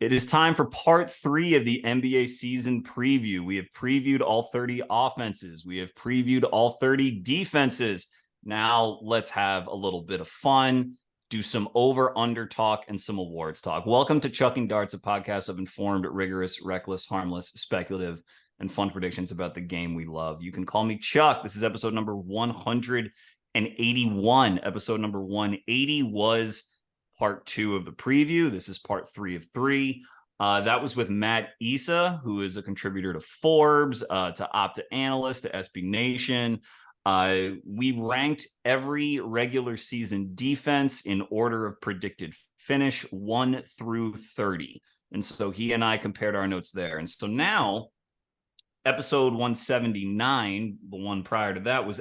It is time for part 3 of the NBA season preview. We have previewed all 30 offenses. We have previewed all 30 defenses. Now let's have a little bit of fun, do some over-under talk, and some awards talk. Welcome to Chucking Darts, a podcast of informed, rigorous, reckless, harmless, speculative, and fun predictions about the game we love. You can call me Chuck. This is episode number 181. Episode number 180 was part 2 of the preview. This is part 3 of 3. That was with Matt Issa, who is a contributor to Forbes, to Opta Analyst, to SB Nation. We ranked every regular season defense in order of predicted finish, 1 through 30. And so he and I compared our notes there. And so now, episode 179, the one prior to that, was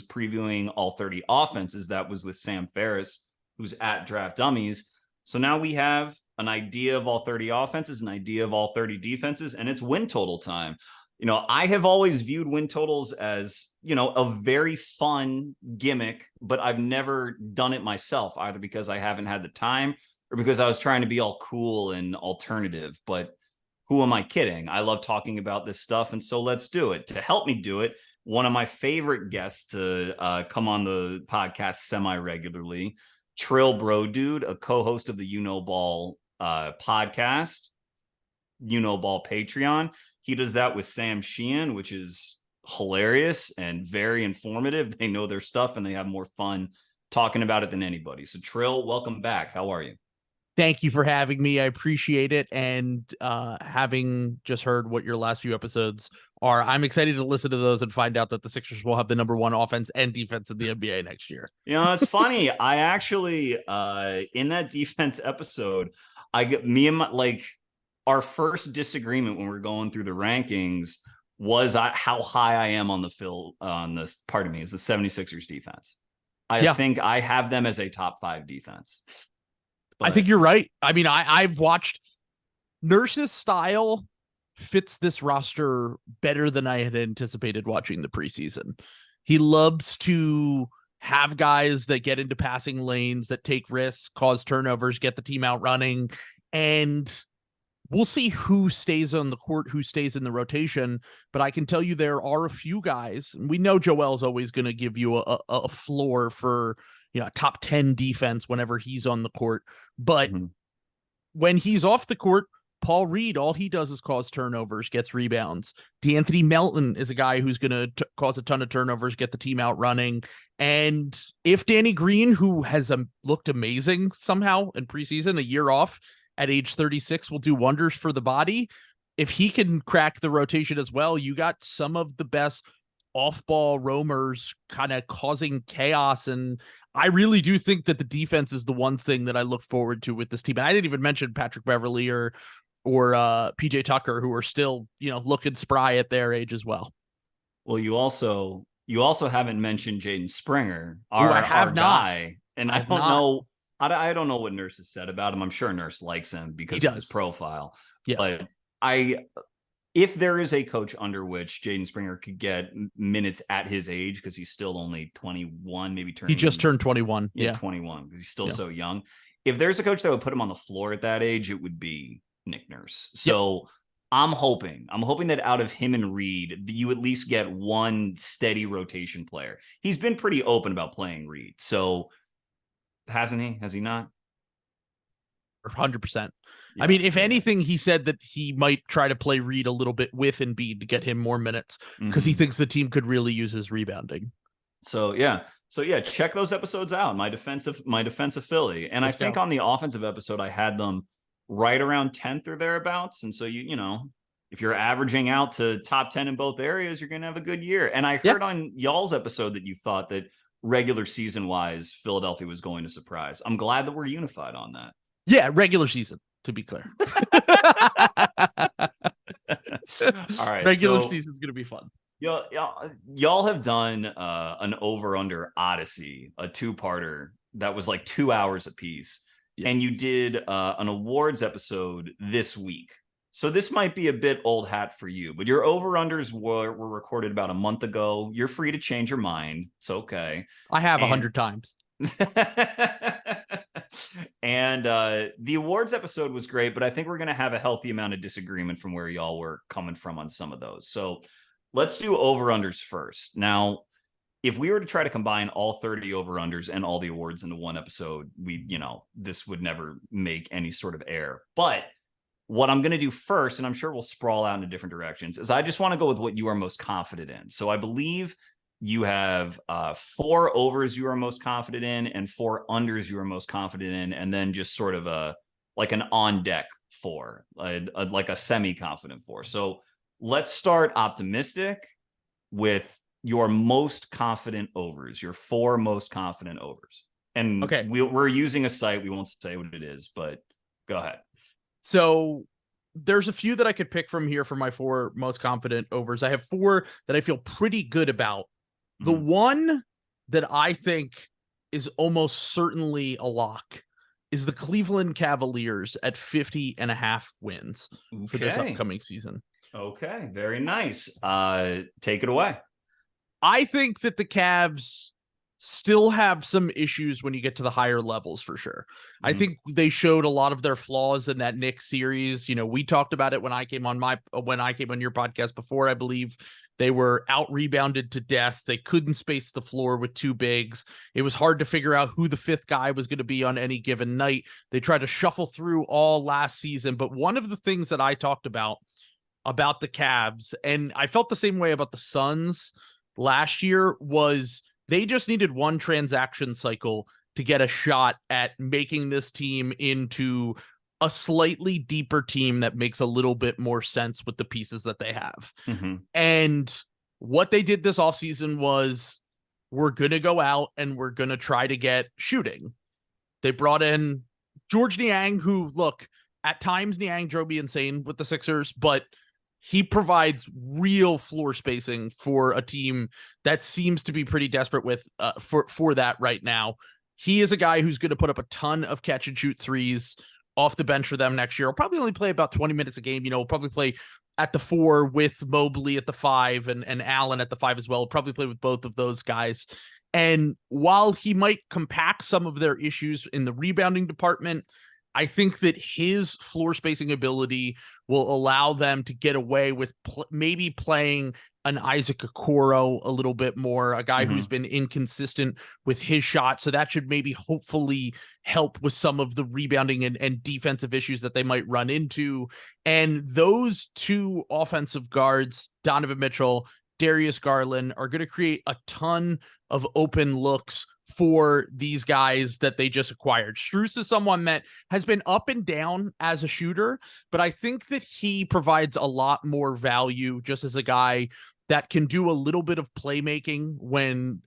previewing all 30 offenses. That was with Sam Ferris, who's at Draft Dummies. So now we have an idea of all 30 offenses, an idea of all 30 defenses, and it's win total time. You know, I have always viewed win totals as, you know, a very fun gimmick, but I've never done it myself, either because I haven't had the time or because I was trying to be all cool and alternative. But who am I kidding? I love talking about this stuff, and so let's do it. To help me do it, one of my favorite guests to come on the podcast semi-regularly, TrillBroDude, a co-host of the You Know Ball podcast, You Know Ball Patreon. He does that with Sam Sheehan, which is hilarious and very informative. They know their stuff and they have more fun talking about it than anybody. So Trill, welcome back. How are you? Thank you for having me. I appreciate it. And having just heard what your last few episodes are, I'm excited to listen to those and find out that the Sixers will have the number 1 offense and defense in the NBA next year. You know, it's funny. I actually, in that defense episode, our first disagreement when we're going through the rankings was how high I am on the 76ers defense. I think I have them as a top 5 defense. But I think you're right. I mean, I've watched Nurse's style fits this roster better than I had anticipated watching the preseason. He loves to have guys that get into passing lanes, that take risks, cause turnovers, get the team out running. And we'll see who stays on the court, who stays in the rotation. But I can tell you there are a few guys. We know Joel's always going to give you a floor for, you know, a top 10 defense whenever he's on the court. But when he's off the court, Paul Reed, all he does is cause turnovers, gets rebounds. D'Anthony Melton is a guy who's going to cause a ton of turnovers, get the team out running. And if Danny Green, who has looked amazing somehow in preseason, a year off at age 36, will do wonders for the body. If he can crack the rotation as well, you got some of the best off-ball roamers kind of causing chaos. And I really do think that the defense is the one thing that I look forward to with this team. And I didn't even mention Patrick Beverley or PJ Tucker, who are still, you know, looking spry at their age as well. Well, you also haven't mentioned Jaden Springer, our guy. And I don't know what Nurse has said about him. I'm sure Nurse likes him because of his profile. Yeah. But if there is a coach under which Jaden Springer could get minutes at his age, because he's still only 21, maybe he just turned 21. Yeah, 21, because he's still so young. If there's a coach that would put him on the floor at that age, it would be Nick Nurse. So I'm hoping that out of him and Reed, you at least get one steady rotation player. He's been pretty open about playing Reed. So hasn't he? Has he not? 100%. Yeah, I mean, if anything, he said that he might try to play Reed a little bit with Embiid to get him more minutes because he thinks the team could really use his rebounding. So check those episodes out. My defensive Philly. And I think on the offensive episode, I had them right around 10th or thereabouts. And so you know, if you're averaging out to top 10 in both areas, you're going to have a good year. And I heard on y'all's episode that you thought that regular season wise, Philadelphia was going to surprise. I'm glad that we're unified on that. Yeah, regular season, to be clear. All right. Regular season's going to be fun. Y'all have done an over-under Odyssey, a 2-parter that was like 2 hours apiece. Yeah. And you did an awards episode this week. So this might be a bit old hat for you, but your over-unders were recorded about a month ago. You're free to change your mind. It's okay. I have 100 times. And the awards episode was great, but I think we're going to have a healthy amount of disagreement from where y'all were coming from on some of those. So let's do over-unders first. Now, if we were to try to combine all 30 over-unders and all the awards into one episode, this would never make any sort of air. But what I'm going to do first, and I'm sure we'll sprawl out into different directions, is I just want to go with what you are most confident in. So I believe you have 4 overs you are most confident in and 4 unders you are most confident in, and then just sort of an on deck 4, like a semi-confident 4. So let's start optimistic with your most confident overs, your 4 most confident overs. And okay, we're using a site. We won't say what it is, but go ahead. So there's a few that I could pick from here for my 4 most confident overs. I have 4 that I feel pretty good about. The one that I think is almost certainly a lock is the Cleveland Cavaliers at 50.5 wins for this upcoming season. Okay, very nice. Take it away. I think that the Cavs still have some issues when you get to the higher levels for sure. I think they showed a lot of their flaws in that Knicks series. We talked about it when I came on your podcast before. I believe they were out rebounded to death. They couldn't space the floor with 2 bigs. It was hard to figure out who the 5th guy was going to be on any given night. They tried to shuffle through all last season, but one of the things that I talked about the Cavs, and I felt the same way about the Suns last year, was they just needed one transaction cycle to get a shot at making this team into a slightly deeper team that makes a little bit more sense with the pieces that they have. And what they did this offseason was, we're going to go out and we're going to try to get shooting. They brought in George Niang, who, look, at times Niang drove me insane with the Sixers, but he provides real floor spacing for a team that seems to be pretty desperate with for that right now. He is a guy who's going to put up a ton of catch and shoot threes off the bench for them next year. He'll probably only play about 20 minutes a game. He'll probably play at the 4 with Mobley at the 5 and Allen at the 5 as well. He'll probably play with both of those guys. And while he might compact some of their issues in the rebounding department, I think that his floor spacing ability will allow them to get away with maybe playing an Isaac Okoro a little bit more, a guy who's been inconsistent with his shot. So that should maybe hopefully help with some of the rebounding and defensive issues that they might run into. And those 2 offensive guards, Donovan Mitchell, Darius Garland, are going to create a ton of open looks for these guys that they just acquired. Strus is someone that has been up and down as a shooter, but I think that he provides a lot more value just as a guy that can do a little bit of playmaking when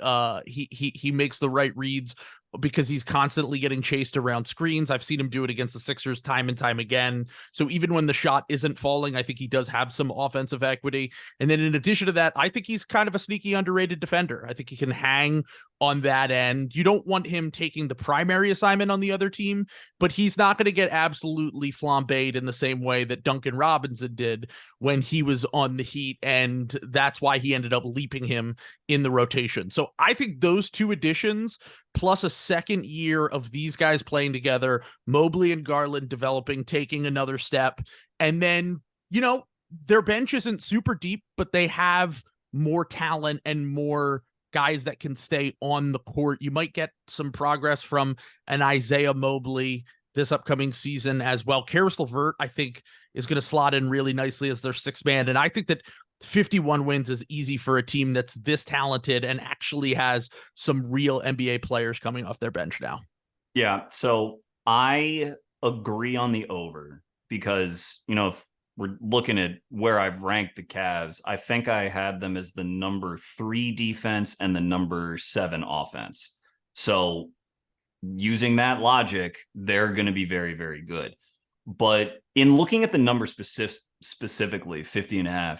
he makes the right reads, because he's constantly getting chased around screens. I've seen him do it against the Sixers time and time again. So even when the shot isn't falling, I think he does have some offensive equity. And then in addition to that, I think he's kind of a sneaky underrated defender. I think he can hang on that end. You don't want him taking the primary assignment on the other team, but he's not going to get absolutely flambéed in the same way that Duncan Robinson did when he was on the Heat. And that's why he ended up leaping him in the rotation. So I think those 2 additions, plus a second year of these guys playing together, Mobley and Garland developing, taking another step. And then, their bench isn't super deep, but they have more talent and more guys that can stay on the court. You might get some progress from an Isaiah Mobley this upcoming season as well. Karis LeVert, I think, is going to slot in really nicely as their 6th man. And I think that 51 wins is easy for a team that's this talented and actually has some real NBA players coming off their bench now. Yeah. So I agree on the over because, if we're looking at where I've ranked the Cavs, I think I had them as the number 3 defense and the number 7 offense. So using that logic, they're going to be very, very good. But in looking at the number specifically, 50.5,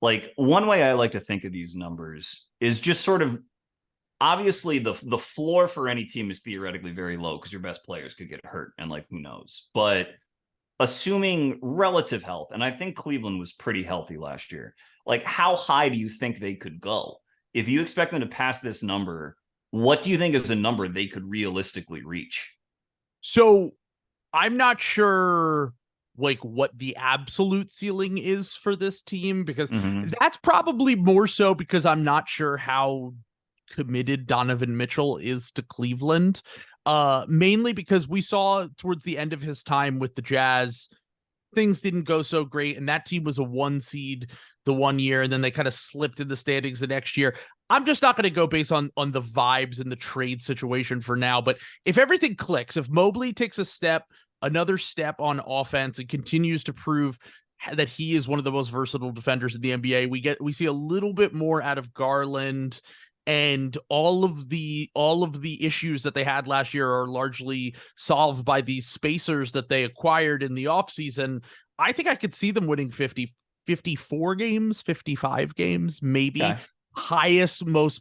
like one way I like to think of these numbers is just sort of, obviously the floor for any team is theoretically very low because your best players could get hurt and who knows. But assuming relative health, and I think Cleveland was pretty healthy last year, how high do you think they could go? If you expect them to pass this number, what do you think is a number they could realistically reach? So I'm not sure like what the absolute ceiling is for this team, because that's probably more so because I'm not sure how committed Donovan Mitchell is to Cleveland. Mainly because we saw towards the end of his time with the Jazz, things didn't go so great, and that team was a 1 seed the one year, and then they kind of slipped in the standings the next year. I'm just not going to go based on the vibes and the trade situation for now, but if everything clicks, if Mobley takes another step on offense and continues to prove that he is one of the most versatile defenders in the NBA, we see a little bit more out of Garland, and all of the issues that they had last year are largely solved by these spacers that they acquired in the offseason. I think I could see them winning 54 games, 55 games, maybe. Okay. Highest, most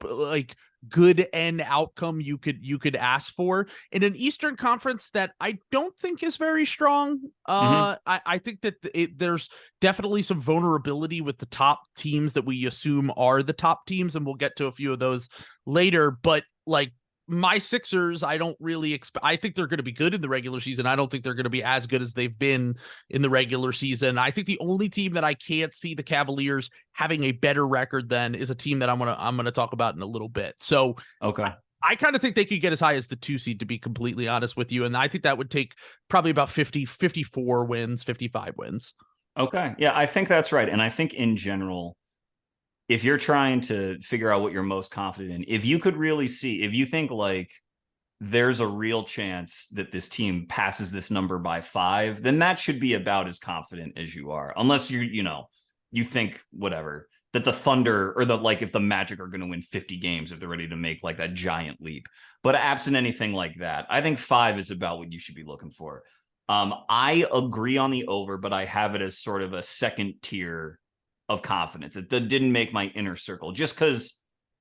like good end outcome you could ask for in an Eastern Conference that I don't think is very strong. I think that there's definitely some vulnerability with the top teams that we assume are the top teams, and we'll get to a few of those later. But like my Sixers, I don't really expect. I think they're going to be good in the regular season. I don't think they're going to be as good as they've been in the regular season. I think the only team that I can't see the Cavaliers having a better record than is a team that I'm gonna talk about in a little bit. So okay, I kind of think they could get as high as the 2 seed, to be completely honest with you, and I think that would take probably about 54 wins, 55 wins. Okay, yeah, I think that's right, and I think in general, if you're trying to figure out what you're most confident in, if you could really see, if you think like there's a real chance that this team passes this number by 5, then that should be about as confident as you are. Unless you think whatever, that the Thunder or if the Magic are going to win 50 games if they're ready to make like that giant leap. But absent anything like that, I think 5 is about what you should be looking for. I agree on the over, but I have it as sort of a second tier of confidence. It didn't make my inner circle just because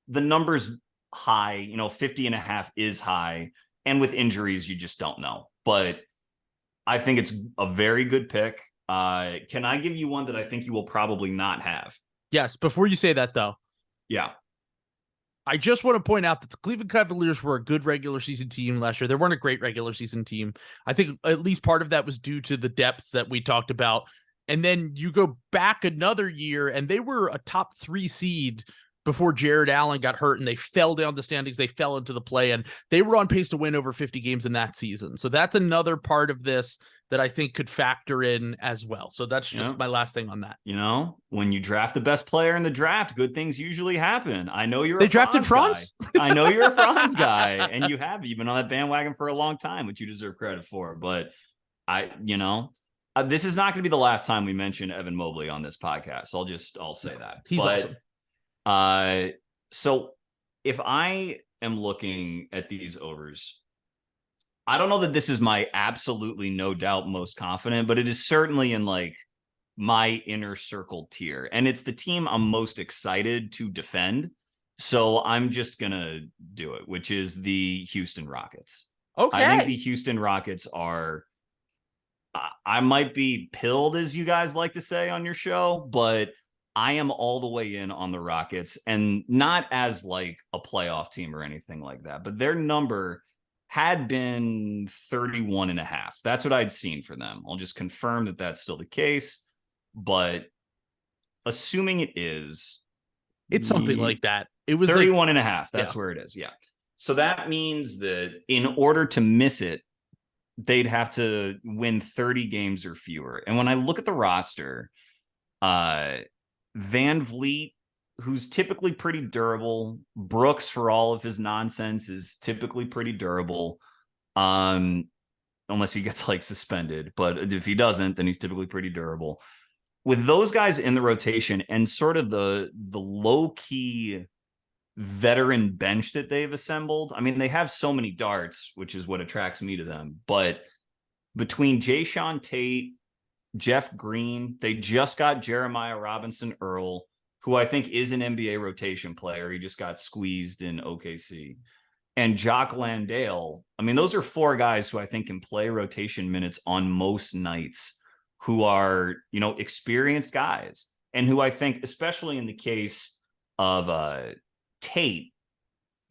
the number's high, 50.5 is high. And with injuries, you just don't know. But I think it's a very good pick. Can I give you one that I think you will probably not have? Yes. Before you say that, though. Yeah. I just want to point out that the Cleveland Cavaliers were a good regular season team last year. They weren't a great regular season team. I think at least part of that was due to the depth that we talked about. And then you go back another year, and they were a top 3 seed before Jared Allen got hurt, and they fell down the standings. They fell into the play, and they were on pace to win over 50 games in that season. So that's another part of this that I think could factor in as well. So that's just my last thing on that. When you draft the best player in the draft, good things usually happen. I know they drafted Franz. I know you're a Franz guy, and you've been on that bandwagon for a long time, which you deserve credit for. But this is not going to be the last time we mention Evan Mobley on this podcast. I'll say that. He's awesome. So if I am looking at these overs, I don't know that this is my absolutely no doubt most confident, but it is certainly in like my inner circle tier. And it's the team I'm most excited to defend. So I'm just going to do it, which is the Houston Rockets. Okay. I think the Houston Rockets are, I might be pilled, as you guys like to say on your show, but I am all the way in on the Rockets, and not as like a playoff team or anything like that, but their number had been 31.5. That's what I'd seen for them. I'll just confirm that that's still the case, but assuming it is, it's something like that. It was 31.5. That's where it is. Yeah. So that means that in order to miss it, they'd have to win 30 games or fewer. And when I look at the roster, Van Vliet, who's typically pretty durable, Brooks, for all of his nonsense, is typically pretty durable, unless he gets like suspended. But if he doesn't, then he's typically pretty durable. With those guys in the rotation and sort of the low-key veteran bench that they've assembled, I mean, they have so many darts, which is what attracts me to them. But between Jayshawn Tate, Jeff Green, they just got Jeremiah Robinson Earl, who I think is an NBA rotation player. He just got squeezed in OKC. And Jock Landale. I mean, those are 4 guys who I think can play rotation minutes on most nights, who are, experienced guys, and who I think, especially in the case of Tate,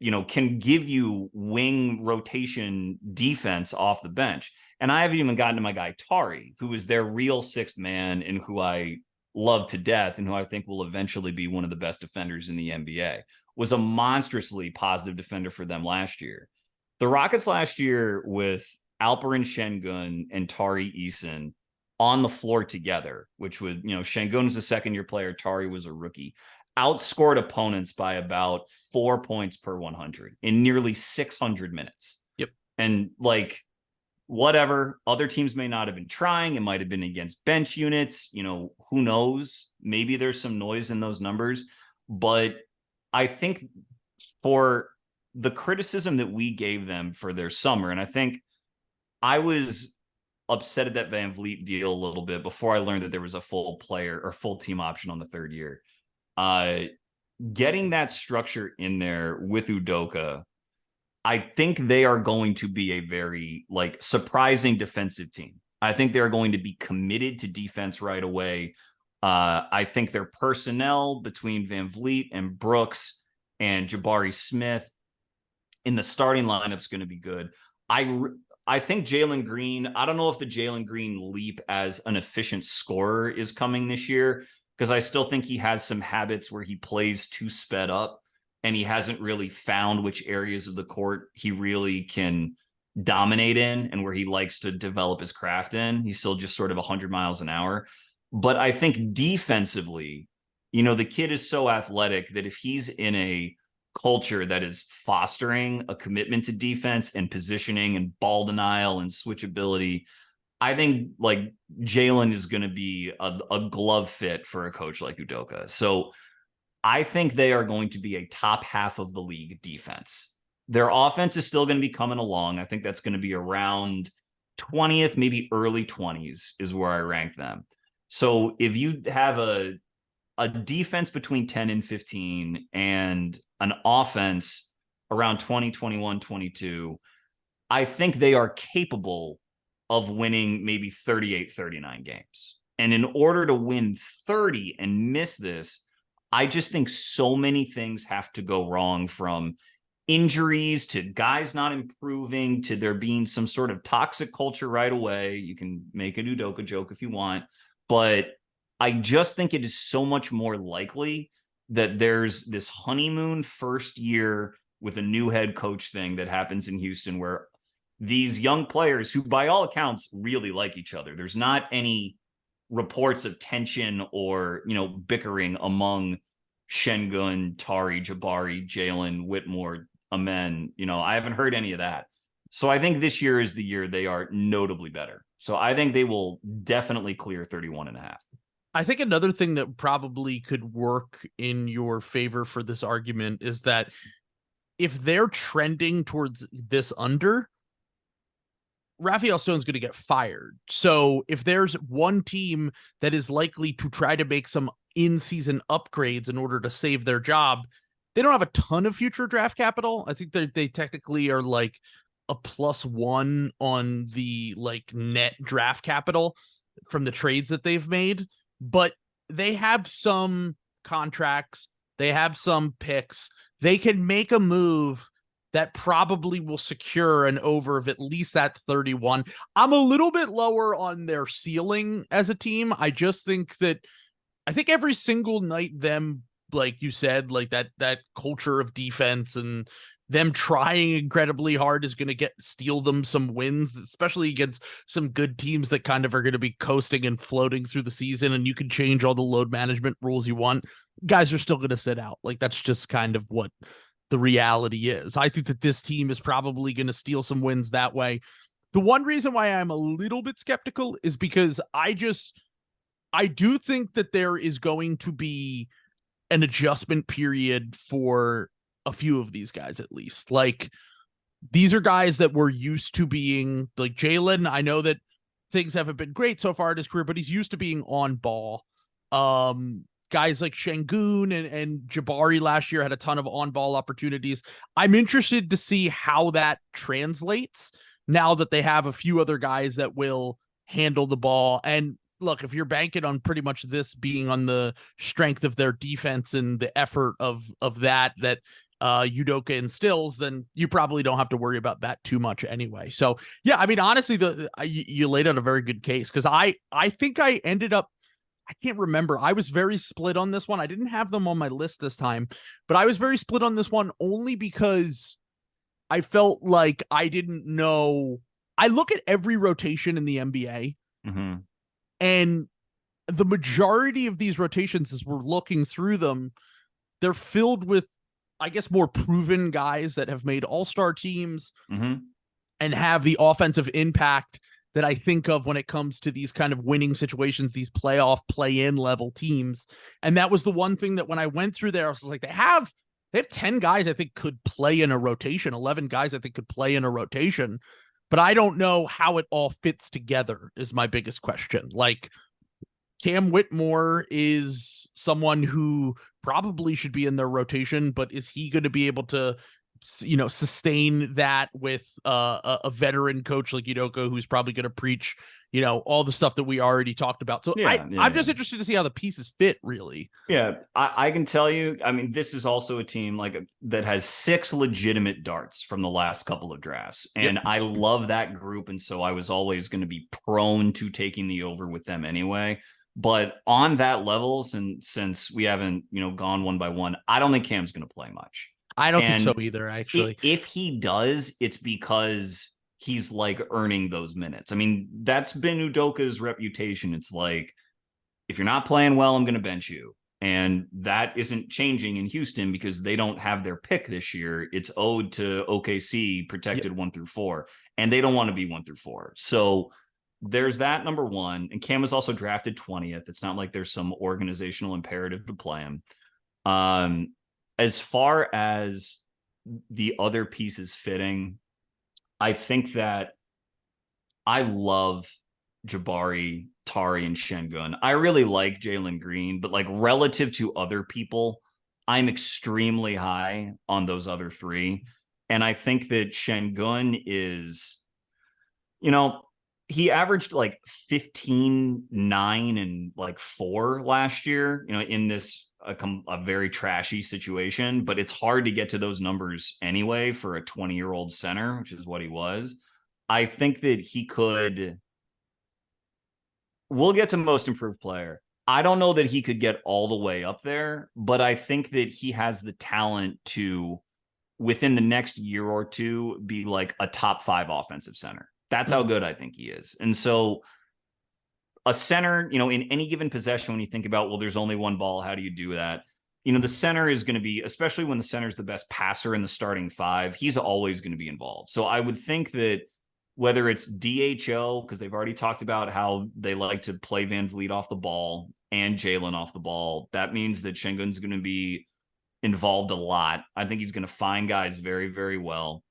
can give you wing rotation defense off the bench. And I haven't even gotten to my guy Tari, who is their real sixth man and who I love to death and who I think will eventually be one of the best defenders in the NBA. Was a monstrously positive defender for them last year. The Rockets last year with Alperen Şengün and Tari Eason on the floor together, which was, Şengün was a second-year player, Tari was a rookie, outscored opponents by about 4 points per 100 in nearly 600 minutes. Yep. And whatever, other teams may not have been trying. It might have been against bench units. Who knows? Maybe there's some noise in those numbers. But I think for the criticism that we gave them for their summer, and I think I was upset at that Van Vliet deal a little bit before I learned that there was a full player or full team option on the third year. Getting that structure in there with Udoka, I think they are going to be a very surprising defensive team. I think they're going to be committed to defense right away. I think their personnel between Van Vliet and Brooks and Jabari Smith in the starting lineup is going to be good. I think Jalen Green, I don't know if the Jalen Green leap as an efficient scorer is coming this year, because I still think he has some habits where he plays too sped up and he hasn't really found which areas of the court he really can dominate in and where he likes to develop his craft in. He's still just sort of 100 miles an hour. But I think defensively, the kid is so athletic that if he's in a culture that is fostering a commitment to defense and positioning and ball denial and switchability, I think Jalen is going to be a glove fit for a coach like Udoka. So I think they are going to be a top half of the league defense. Their offense is still going to be coming along. I think that's going to be around 20th, maybe early 20s is where I rank them. So if you have a defense between 10 and 15 and an offense around 20, 21, 22, I think they are capable of winning maybe 38, 39 games. And in order to win 30 and miss this, I just think so many things have to go wrong, from injuries to guys not improving to there being some sort of toxic culture right away. You can make a Udoka joke if you want, but I just think it is so much more likely that there's this honeymoon first year with a new head coach thing that happens in Houston, where these young players who by all accounts really like each other, there's not any reports of tension or, bickering among Şengün, Tari, Jabari, Jalen, Whitmore, Amen. I haven't heard any of that. So I think this year is the year they are notably better. So I think they will definitely clear 31.5. I think another thing that probably could work in your favor for this argument is that if they're trending towards this under, Raphael Stone's going to get fired. So if there's one team that is likely to try to make some in-season upgrades in order to save their job, they don't have a ton of future draft capital. I think they technically are like a +1 on the net draft capital from the trades that they've made. But they have some contracts, they have some picks, they can make a move that probably will secure an over of at least that 31. I'm a little bit lower on their ceiling as a team. I think every single night them, like you said, that culture of defense and them trying incredibly hard is going to steal them some wins, especially against some good teams that kind of are going to be coasting and floating through the season. And you can change all the load management rules you want. Guys are still going to sit out. That's just kind of what the reality is. I think that this team is probably going to steal some wins that way. The one reason why I'm a little bit skeptical is because I do think that there is going to be an adjustment period for a few of these guys, at least. These are guys that were used to being Jalen. I know that things haven't been great so far in his career, but he's used to being on ball. Guys like Şengün and Jabari last year had a ton of on ball opportunities. I'm interested to see how that translates now that they have a few other guys that will handle the ball. And look, if you're banking on pretty much this being on the strength of their defense and the effort of that Udoka and Stills, then you probably don't have to worry about that too much anyway. So yeah, I mean, honestly, you laid out a very good case, because I think I ended up, I can't remember. I was very split on this one. I didn't have them on my list this time, but I was very split on this one only because I felt like I didn't know. I look at every rotation in the NBA, and the majority of these rotations, as we're looking through them, they're filled with, I guess, more proven guys that have made all-star teams and have the offensive impact that I think of when it comes to these kind of winning situations, these playoff play-in level teams. And that was the one thing that when I went through there, I was like, they have 10 guys I think could play in a rotation, 11 guys I think could play in a rotation, but I don't know how it all fits together is my biggest question. Like, Cam Whitmore is someone who probably should be in their rotation, but is he going to be able to, sustain that with a veteran coach like Udoka, who's probably going to preach, all the stuff that we already talked about? So I'm just interested to see how the pieces fit, really. Yeah, I can tell you, I mean, this is also a team that has 6 legitimate darts from the last couple of drafts. And I love that group. And so I was always going to be prone to taking the over with them anyway. But on that level, since we haven't, gone one by one, I don't think Cam's going to play much. I don't think so either, actually. If he does, it's because he's earning those minutes. I mean, that's been Udoka's reputation. It's like, if you're not playing well, I'm going to bench you. And that isn't changing in Houston because they don't have their pick this year. It's owed to OKC, protected 1 through 4, and they don't want to be 1 through 4. So there's that, number one. And Cam was also drafted 20th. It's not like there's some organizational imperative to play him. As far as the other pieces fitting, I think that I love Jabari, Tari, and Şengün. I really like Jalen Green, but relative to other people, I'm extremely high on those other 3. And I think that Şengün is, he averaged 15, 9, and 4 last year, in this a very trashy situation, but it's hard to get to those numbers anyway for a 20-year-old center, which is what he was. I think that he could. We'll get to most improved player. I don't know that he could get all the way up there, but I think that he has the talent to, within the next year or two, be a top 5 offensive center. That's how good I think he is. And so a center, in any given possession, when you think about, well, there's only one ball, how do you do that? The center is going to be, especially when the center is the best passer in the starting 5, he's always going to be involved. So I would think that whether it's DHO, because they've already talked about how they like to play Van Vliet off the ball and Jalen off the ball, that means that Şengün's going to be involved a lot. I think he's going to find guys very, very well.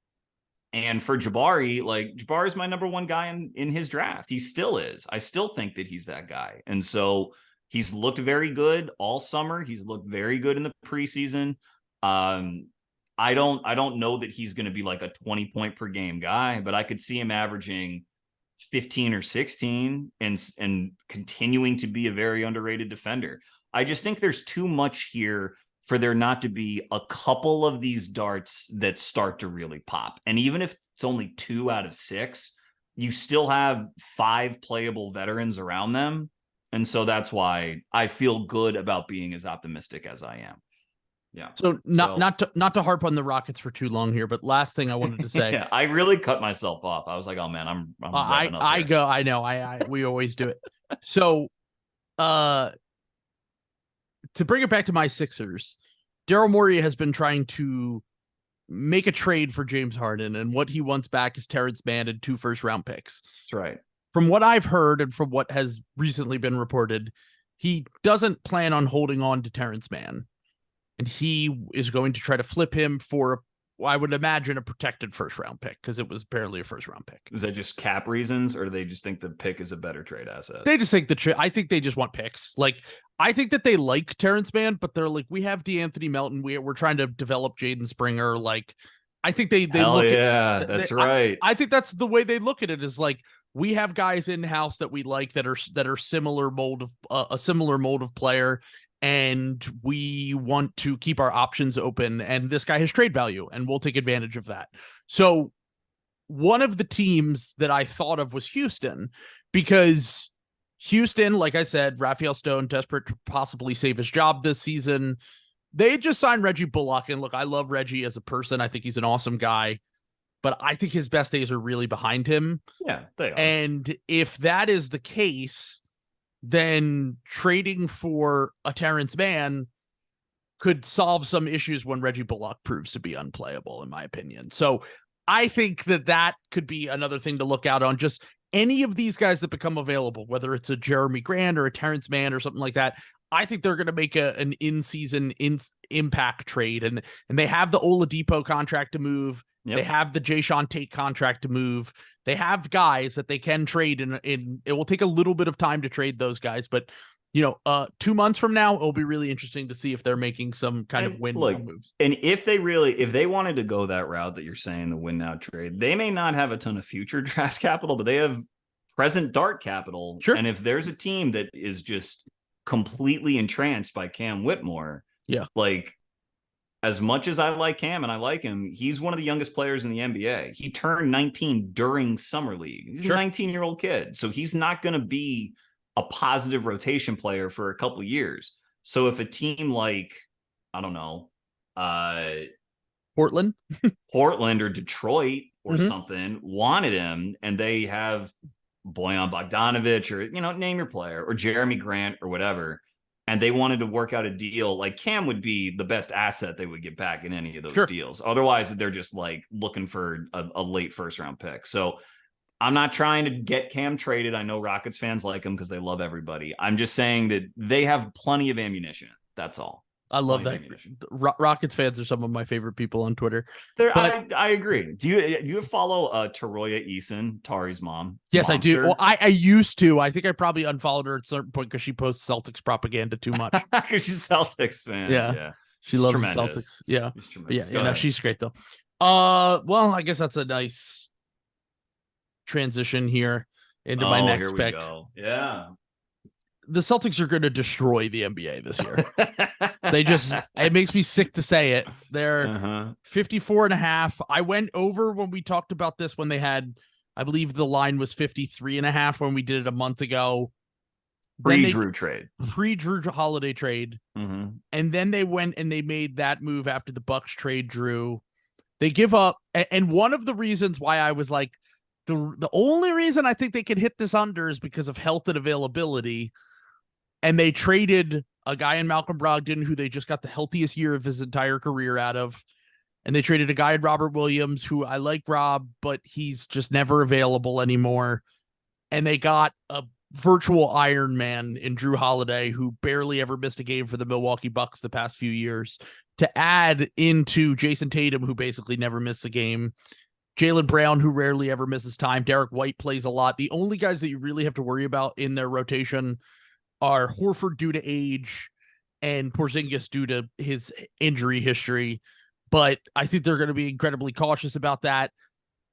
And for Jabari, Jabari is my number 1 guy in his draft. He still is. I still think that he's that guy. And so he's looked very good all summer. He's looked very good in the preseason. I don't know that he's going to be a 20-point per game guy, but I could see him averaging 15 or 16 and continuing to be a very underrated defender. I just think there's too much here for there not to be a couple of these darts that start to really pop. And even if it's only 2 out of 6, you still have 5 playable veterans around them. And so that's why I feel good about being as optimistic as I am. Yeah. So not to harp on the Rockets for too long here, but last thing I wanted to say. Yeah, I really cut myself off. I was like, oh man, I'm I know. We always do it. So to bring it back to my Sixers, Daryl Morey has been trying to make a trade for James Harden, and what he wants back is Terrence Mann and 2 first-round picks. That's right. From what I've heard and from what has recently been reported, he doesn't plan on holding on to Terrence Mann, and he is going to try to flip him for, I would imagine, a protected first-round pick, because it was barely a first-round pick. Is that just cap reasons, or do they just think the pick is a better trade asset? They just think I think they just want picks. I think that they like Terrence Mann, but they're like, we have DeAnthony Melton. We're trying to develop Jaden Springer. I think they Hell look yeah, that's right. I think that's the way they look at it, is we have guys in house that we like that are similar mold of a similar mold of player, and we want to keep our options open, and this guy has trade value, and we'll take advantage of that. So one of the teams that I thought of was Houston, because Houston, like I said, Raphael Stone, desperate to possibly save his job this season. They just signed Reggie Bullock. And look, I love Reggie as a person. I think he's an awesome guy, but I think his best days are really behind him. Yeah, they are. And if that is the case, then trading for a Terrence Mann could solve some issues when Reggie Bullock proves to be unplayable, in my opinion. So I think that could be another thing to look out on. Just any of these guys that become available, whether it's a Jeremy Grant or a Terrence Mann or something like that, I think they're going to make an in-season impact trade. And they have the Oladipo contract to move. Yep. They have the Jayshawn Tate contract to move. They have guys that they can trade, and it will take a little bit of time to trade those guys. But 2 months from now, it'll be really interesting to see if they're making some kind of win now moves. And if they wanted to go that route that you're saying, the win now trade, they may not have a ton of future draft capital, but they have present dart capital. Sure. And if there's a team that is just completely entranced by Cam Whitmore, yeah, like, as much as I like Cam and I like him, he's one of the youngest players in the NBA. He turned 19 during Summer League. He's a 19-year-old kid. So he's not going to be a positive rotation player for a couple of years. So if a team like, I don't know, Portland or Detroit or something wanted him, and they have Bojan Bogdanovic or, name your player, or Jeremy Grant or whatever, and they wanted to work out a deal, like, Cam would be the best asset they would get back in any of those deals. Otherwise, they're just like looking for a late first round pick. So I'm not trying to get Cam traded. I know Rockets fans like him because they love everybody. I'm just saying that they have plenty of ammunition. That's all. I love that. Rockets fans are some of my favorite people on Twitter. I agree. Do you follow Taroya Eason, Tari's mom? Yes, monster? I do. Well, I used to. I think I probably unfollowed her at a certain point because she posts Celtics propaganda too much. Because she's Celtics fan. Yeah. She loves Celtics. Yeah. She's great though. Well, I guess that's a nice transition here into my next pick. Go. Yeah. The Celtics are going to destroy the NBA this year. It makes me sick to say it. They're 54.5. I went over when we talked about this when they had, I believe the line was 53.5 when we did it a month ago. Pre-Drew trade. Pre-Drew Holiday trade. And then they went and they made that move after the Bucks trade Drew. They give up. And one of the reasons why I was like, the only reason I think they could hit this under is because of health and availability. And they traded a guy in Malcolm Brogdon, who they just got the healthiest year of his entire career out of. And they traded a guy in Robert Williams, who I like Rob, but he's just never available anymore. And they got a virtual Iron Man in Drew Holiday, who barely ever missed a game for the Milwaukee Bucks the past few years, to add into Jason Tatum, who basically never missed a game. Jaylen Brown, who rarely ever misses time. Derek White plays a lot. The only guys that you really have to worry about in their rotation are Horford due to age and Porzingis due to his injury history. But I think they're going to be incredibly cautious about that.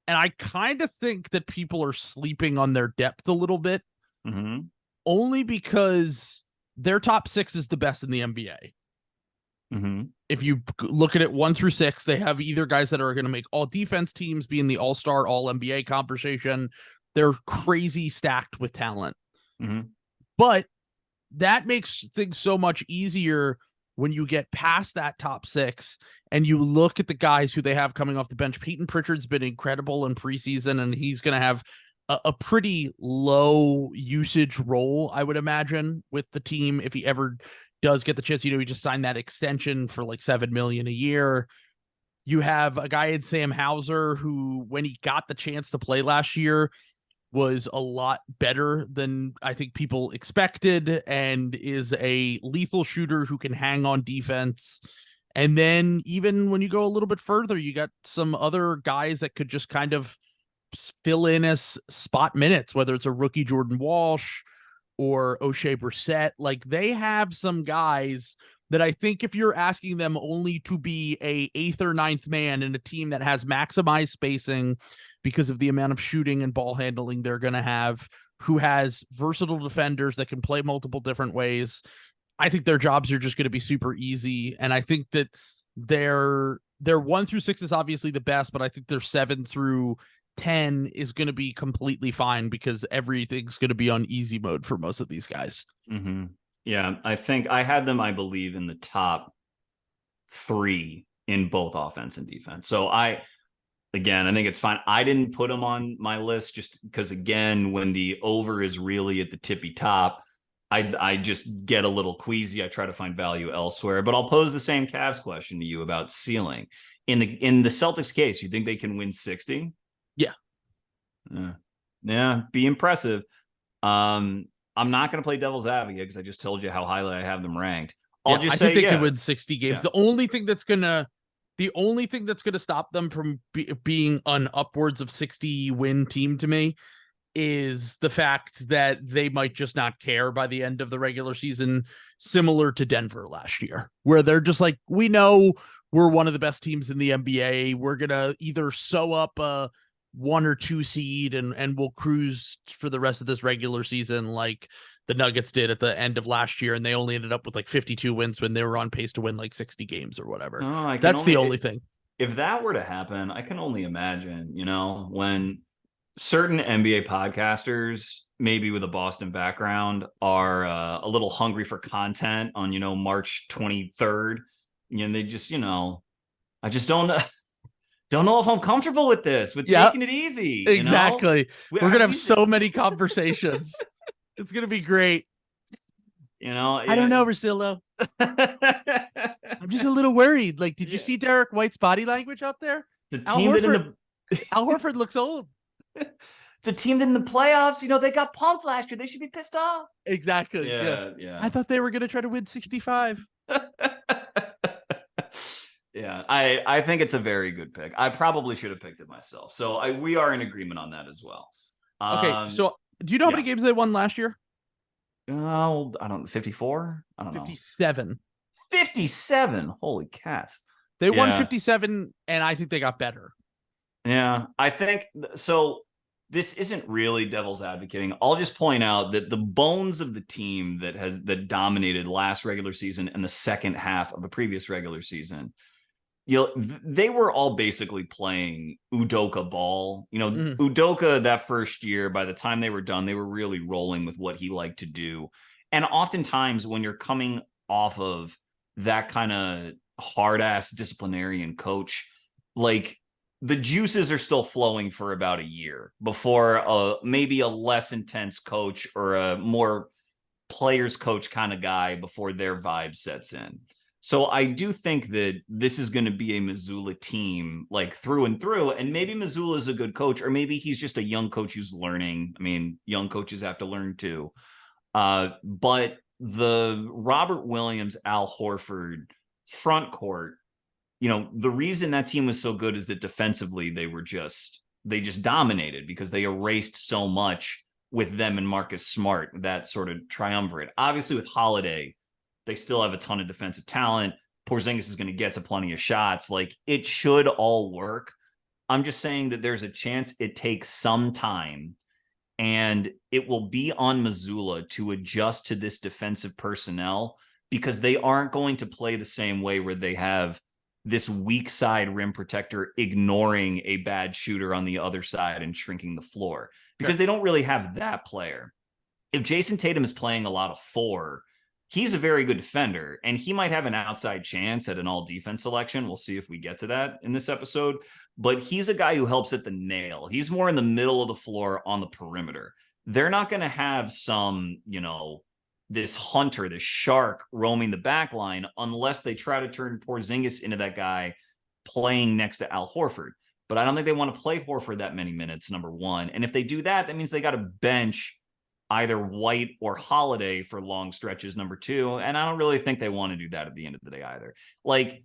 And I kind of think that people are sleeping on their depth a little bit, only because their top 6 is the best in the NBA. If you look at it 1 through 6, they have either guys that are going to make all defense teams, be in the all-star, all NBA conversation. They're crazy stacked with talent. But that makes things so much easier when you get past that top 6 and you look at the guys who they have coming off the bench. Peyton Pritchard's been incredible in preseason, and he's going to have a pretty low usage role, I would imagine, with the team if he ever does get the chance. He just signed that extension for like $7 million a year. You have a guy in Sam Hauser who, when he got the chance to play last year, was a lot better than I think people expected, and is a lethal shooter who can hang on defense. And then even when you go a little bit further, you got some other guys that could just kind of fill in as spot minutes, whether it's a rookie Jordan Walsh or O'Shea Brissett. Like, they have some guys that I think if you're asking them only to be a 8th or 9th man in a team that has maximized spacing because of the amount of shooting and ball handling they're going to have, who has versatile defenders that can play multiple different ways, I think their jobs are just going to be super easy. And I think that their 1 through 6 is obviously the best, but I think their 7 through 10 is going to be completely fine because everything's going to be on easy mode for most of these guys. Mm-hmm. Yeah, I think I had them, I believe, in the top 3 in both offense and defense. So again, I think it's fine. I didn't put them on my list just because, again, when the over is really at the tippy top, I just get a little queasy. I try to find value elsewhere. But I'll pose the same Cavs question to you about ceiling. In the Celtics case, you think they can win 60? Yeah. Yeah, be impressive. I'm not going to play devil's advocate because I just told you how highly I have them ranked. I think they can win 60 games. Yeah. The only thing that's gonna stop them from being an upwards of 60 win team to me is the fact that they might just not care by the end of the regular season, similar to Denver last year, where they're just like, we know we're one of the best teams in the NBA. We're gonna either sew up a 1 or 2 seed and we'll cruise for the rest of this regular season like the Nuggets did at the end of last year, and they only ended up with like 52 wins when they were on pace to win like 60 games or whatever. That's the only thing. If that were to happen, I can only imagine, when certain NBA podcasters, maybe with a Boston background, are a little hungry for content on, March 23rd. And they just, I just don't know if I'm comfortable with this, taking it easy. Exactly. We're going to have so many conversations. It's going to be great. I don't know, Russillo. I'm just a little worried. Like, did you see Derek White's body language out there? Al Horford looks old. It's a team that in the playoffs, they got punked last year. They should be pissed off. Exactly. Yeah. I thought they were going to try to win 65. Yeah, I think it's a very good pick. I probably should have picked it myself. So we are in agreement on that as well. Okay, so do you know how many games they won last year? Oh, I don't know. 54? I don't know. 57. 57. Holy cats. They won 57, and I think they got better. Yeah, I think so. This isn't really devil's advocating. I'll just point out that the bones of the team that dominated last regular season and the second half of the previous regular season, they were all basically playing Udoka ball. Udoka that first year, by the time they were done, they were really rolling with what he liked to do. And oftentimes when you're coming off of that kind of hard ass disciplinarian coach, like, the juices are still flowing for about a year before maybe a less intense coach or a more players coach kind of guy before their vibe sets in. So I do think that this is going to be a Mazzulla team like through and through. And maybe Mazzulla is a good coach, or maybe he's just a young coach who's learning. I mean, young coaches have to learn too. But the Robert Williams, Al Horford front court, the reason that team was so good is that defensively they just dominated because they erased so much with them and Marcus Smart, that sort of triumvirate. Obviously with Holiday, they still have a ton of defensive talent. Porzingis is going to get to plenty of shots. Like, it should all work. I'm just saying that there's a chance it takes some time, and it will be on Mazzulla to adjust to this defensive personnel because they aren't going to play the same way where they have this weak side rim protector ignoring a bad shooter on the other side and shrinking the floor, because they don't really have that player. If Jason Tatum is playing a lot of 4, he's a very good defender, and he might have an outside chance at an all defense selection. We'll see if we get to that in this episode, but he's a guy who helps at the nail. He's more in the middle of the floor on the perimeter. They're not going to have some, this hunter, this shark roaming the back line unless they try to turn Porzingis into that guy playing next to Al Horford. But I don't think they want to play Horford that many minutes, number one. And if they do that, that means they got to bench either White or Holiday for long stretches, number two. And I don't really think they want to do that at the end of the day either. Like,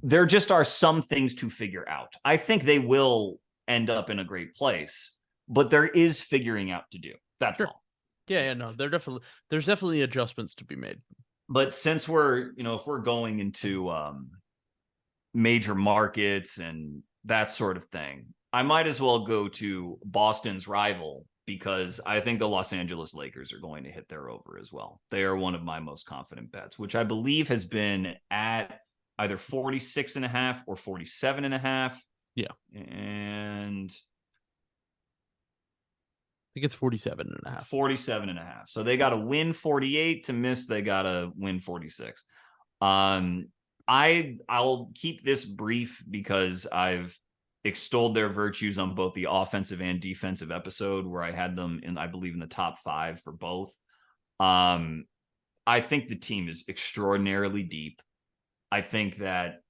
there just are some things to figure out. I think they will end up in a great place, but there is figuring out to do. That's all. Yeah, no, there's definitely adjustments to be made. But since we're, if we're going into major markets and that sort of thing, I might as well go to Boston's rival because I think the Los Angeles Lakers are going to hit their over as well. They are one of my most confident bets, which I believe has been at either 46.5 or 47.5. Yeah. And I think it's 47.5. 47.5. So they got to win 48 to miss. They got to win 46. I'll keep this brief because I've extolled their virtues on both the offensive and defensive episode where I had them in, I believe, in the top 5 for both. I think the team is extraordinarily deep. I think that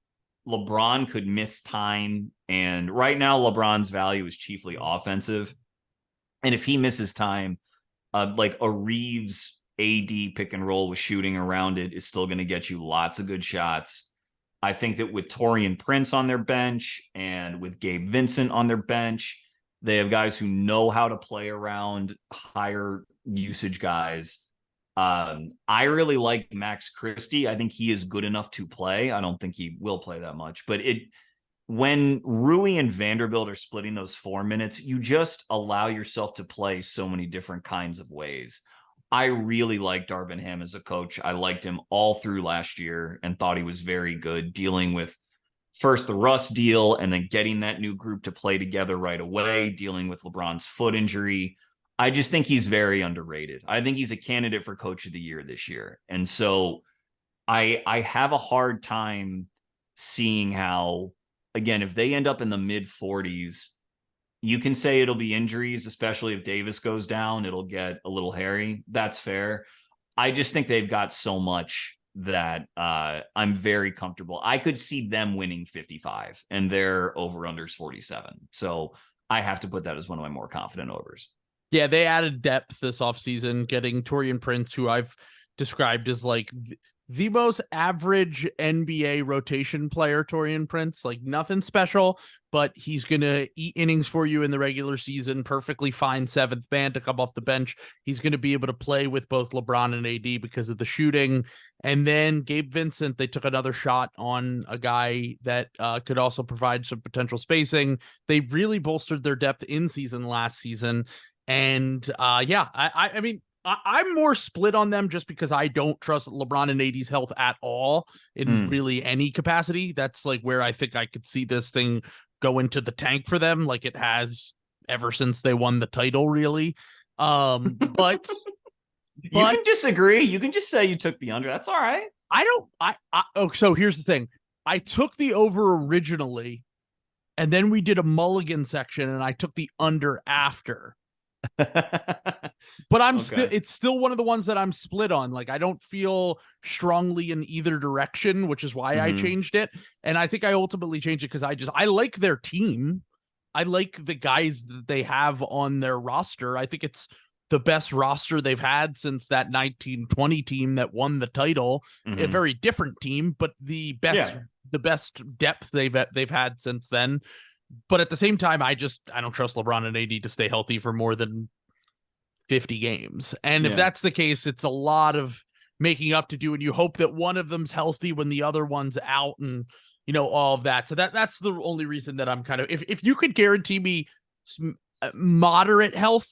LeBron could miss time, and right now LeBron's value is chiefly offensive. And if he misses time, like a Reeves AD pick and roll with shooting around it is still going to get you lots of good shots. I think that with Taurean Prince on their bench and with Gabe Vincent on their bench, they have guys who know how to play around higher usage guys. I really like Max Christie. I think he is good enough to play. I don't think he will play that much, but when Rui and Vanderbilt are splitting those 4 minutes, you just allow yourself to play so many different kinds of ways. I really like Darvin Ham as a coach. I liked him all through last year and thought he was very good dealing with first the Russ deal and then getting that new group to play together right away, dealing with LeBron's foot injury. I just think he's very underrated. I think he's a candidate for coach of the year this year. And so I have a hard time seeing how, again, if they end up in the mid 40s, you can say it'll be injuries, especially if Davis goes down, it'll get a little hairy. That's fair. I just think they've got so much that I'm very comfortable. I could see them winning 55 and their over-unders 47. So I have to put that as one of my more confident overs. Yeah, they added depth this offseason, getting Taurean Prince, who I've described as like the most average NBA rotation player, Taurean Prince. Like nothing special, but he's going to eat innings for you in the regular season. Perfectly fine 7th man to come off the bench. He's going to be able to play with both LeBron and AD because of the shooting. And then Gabe Vincent, they took another shot on a guy that could also provide some potential spacing. They really bolstered their depth in season last season. And I mean, I'm more split on them just because I don't trust LeBron and AD's health at all in really any capacity. That's like where I think I could see this thing go into the tank for them, like it has ever since they won the title, really. But you can disagree. You can just say you took the under. That's all right. So here's the thing. I took the over originally, and then we did a mulligan section, and I took the under after. But it's still one of the ones that I'm split on. Like I don't feel strongly in either direction, which is why I changed it. And I think I ultimately changed it because I like their team. I like the guys that they have on their roster. I think it's the best roster they've had since that 1920 team that won the title. A very different team, but the best depth they've had since then. But at the same time, I don't trust LeBron and AD to stay healthy for more than 50 games. And if that's the case, it's a lot of making up to do. And you hope that one of them's healthy when the other one's out and, all of that. So that's the only reason that I'm kind of, if you could guarantee me some moderate health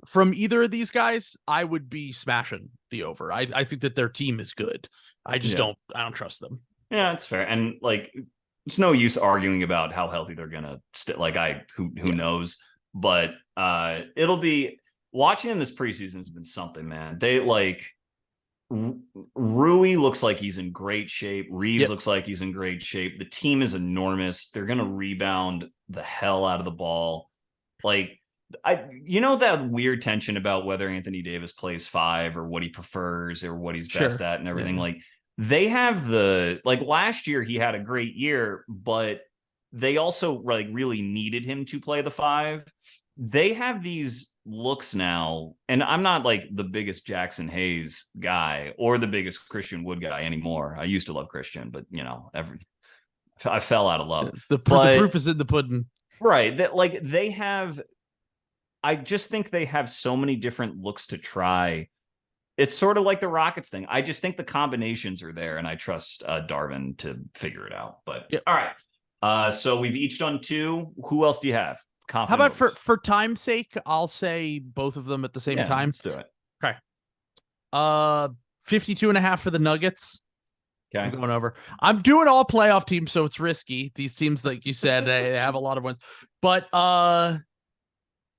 from either of these guys, I would be smashing the over. I think that their team is good. I just don't trust them. Yeah, that's fair. And like, it's no use arguing about how healthy they're gonna who knows, but it'll be watching them this preseason has been something, man. They like Rui looks like he's in great shape. Reeves looks like he's in great shape. The team is enormous. They're gonna rebound the hell out of the ball. Like that weird tension about whether Anthony Davis plays 5 or what he prefers or what he's best at and everything. Like they have last year he had a great year, but they also like really needed him to play the 5. They have these looks now, and I'm not like the biggest Jackson Hayes guy or the biggest Christian Wood guy anymore. I used to love Christian, but I fell out of love. The proof is in the pudding. Right. That like they have, I just think they have so many different looks to try. It's sort of like the Rockets thing. I just think the combinations are there, and I trust Darvin to figure it out. But all right. So we've each done 2. Who else do you have? How about for time's sake, I'll say both of them at the same time. Let's do it. Okay. 52.5 for the Nuggets. Okay. I'm going over. I'm doing all playoff teams, so it's risky. These teams, like you said, they have a lot of wins. But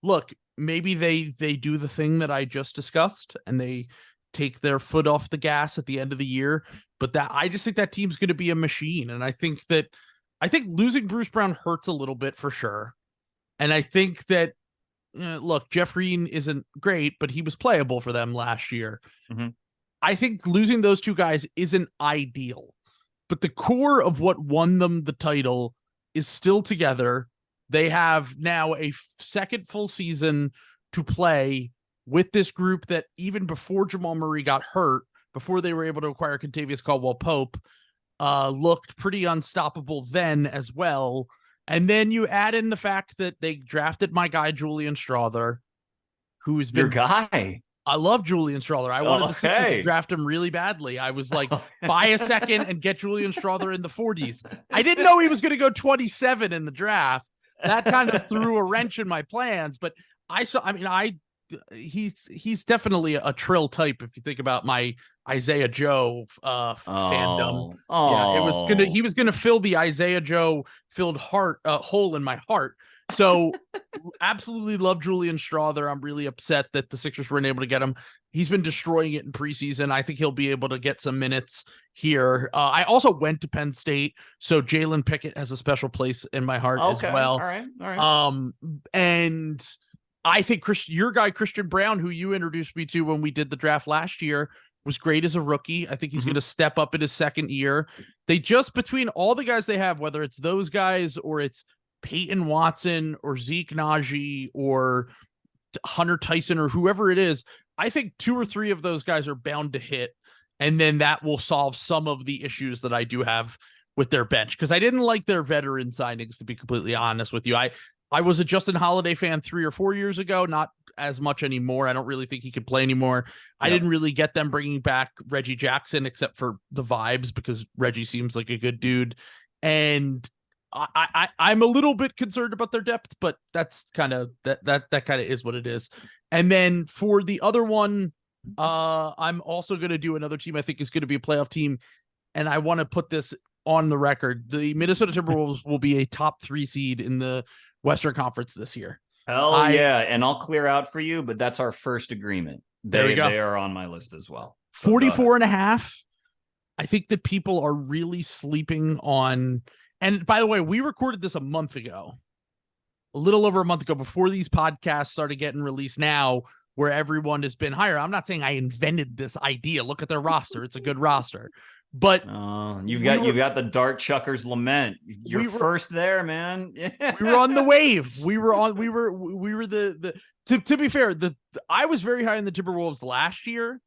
look, maybe they do the thing that I just discussed and they take their foot off the gas at the end of the year. But I just think that team's going to be a machine. And I think losing Bruce Brown hurts a little bit for sure. And I think that, look, Jeff Green isn't great, but he was playable for them last year. Mm-hmm. I think losing those two guys isn't ideal, but the core of what won them the title is still together. They have now a second full season to play with this group that even before Jamal Murray got hurt, before they were able to acquire Kentavious Caldwell-Pope, looked pretty unstoppable then as well. And then you add in the fact that they drafted my guy, Julian Strawther, who's been... Your guy. I love Julian Strawther. I wanted the Sixers to draft him really badly. I was like, buy a second and get Julian Strawther in the 40s. I didn't know he was going to go 27 in the draft. That kind of threw a wrench in my plans. But he's definitely a Trill type if you think about my Isaiah Joe fandom. Yeah, he was gonna fill the Isaiah Joe filled hole in my heart. So absolutely love Julian Strawther. I'm really upset that the Sixers weren't able to get him. He's been destroying it in preseason. I think he'll be able to get some minutes here. I also went to Penn State, so Jalen Pickett has a special place in my heart as well. All right. And I think your guy, Christian Braun, who you introduced me to when we did the draft last year, was great as a rookie. I think he's going to step up in his second year. They just, between all the guys they have, whether it's those guys or it's Peyton Watson or Zeke Naji or Hunter Tyson or whoever it is, I think 2 or 3 of those guys are bound to hit. And then that will solve some of the issues that I do have with their bench. Because I didn't like their veteran signings, to be completely honest with you. I was a Justin Holiday fan 3 or 4 years ago, not as much anymore. I don't really think he could play anymore. Yep. I didn't really get them bringing back Reggie Jackson, except for the vibes, because Reggie seems like a good dude. And I'm a little bit concerned about their depth, but that's kind of that kind of is what it is. And then for the other one, I'm also going to do another team I think is going to be a playoff team. And I want to put this on the record. The Minnesota Timberwolves will be a top 3 seed in the Western Conference this year. Hell yeah. And I'll clear out for you, but that's our first agreement. They are on my list as well. So 44.5. I think that people are really sleeping on. And by the way, we recorded this a little over a month ago, before these podcasts started getting released now, where everyone has been higher. I'm not saying I invented this idea. Look at their roster. It's a good roster. But you've got the Dart Chuckers lament. You're first there, man. Yeah. We were on the wave. We were to be fair, I was very high in the Timberwolves last year.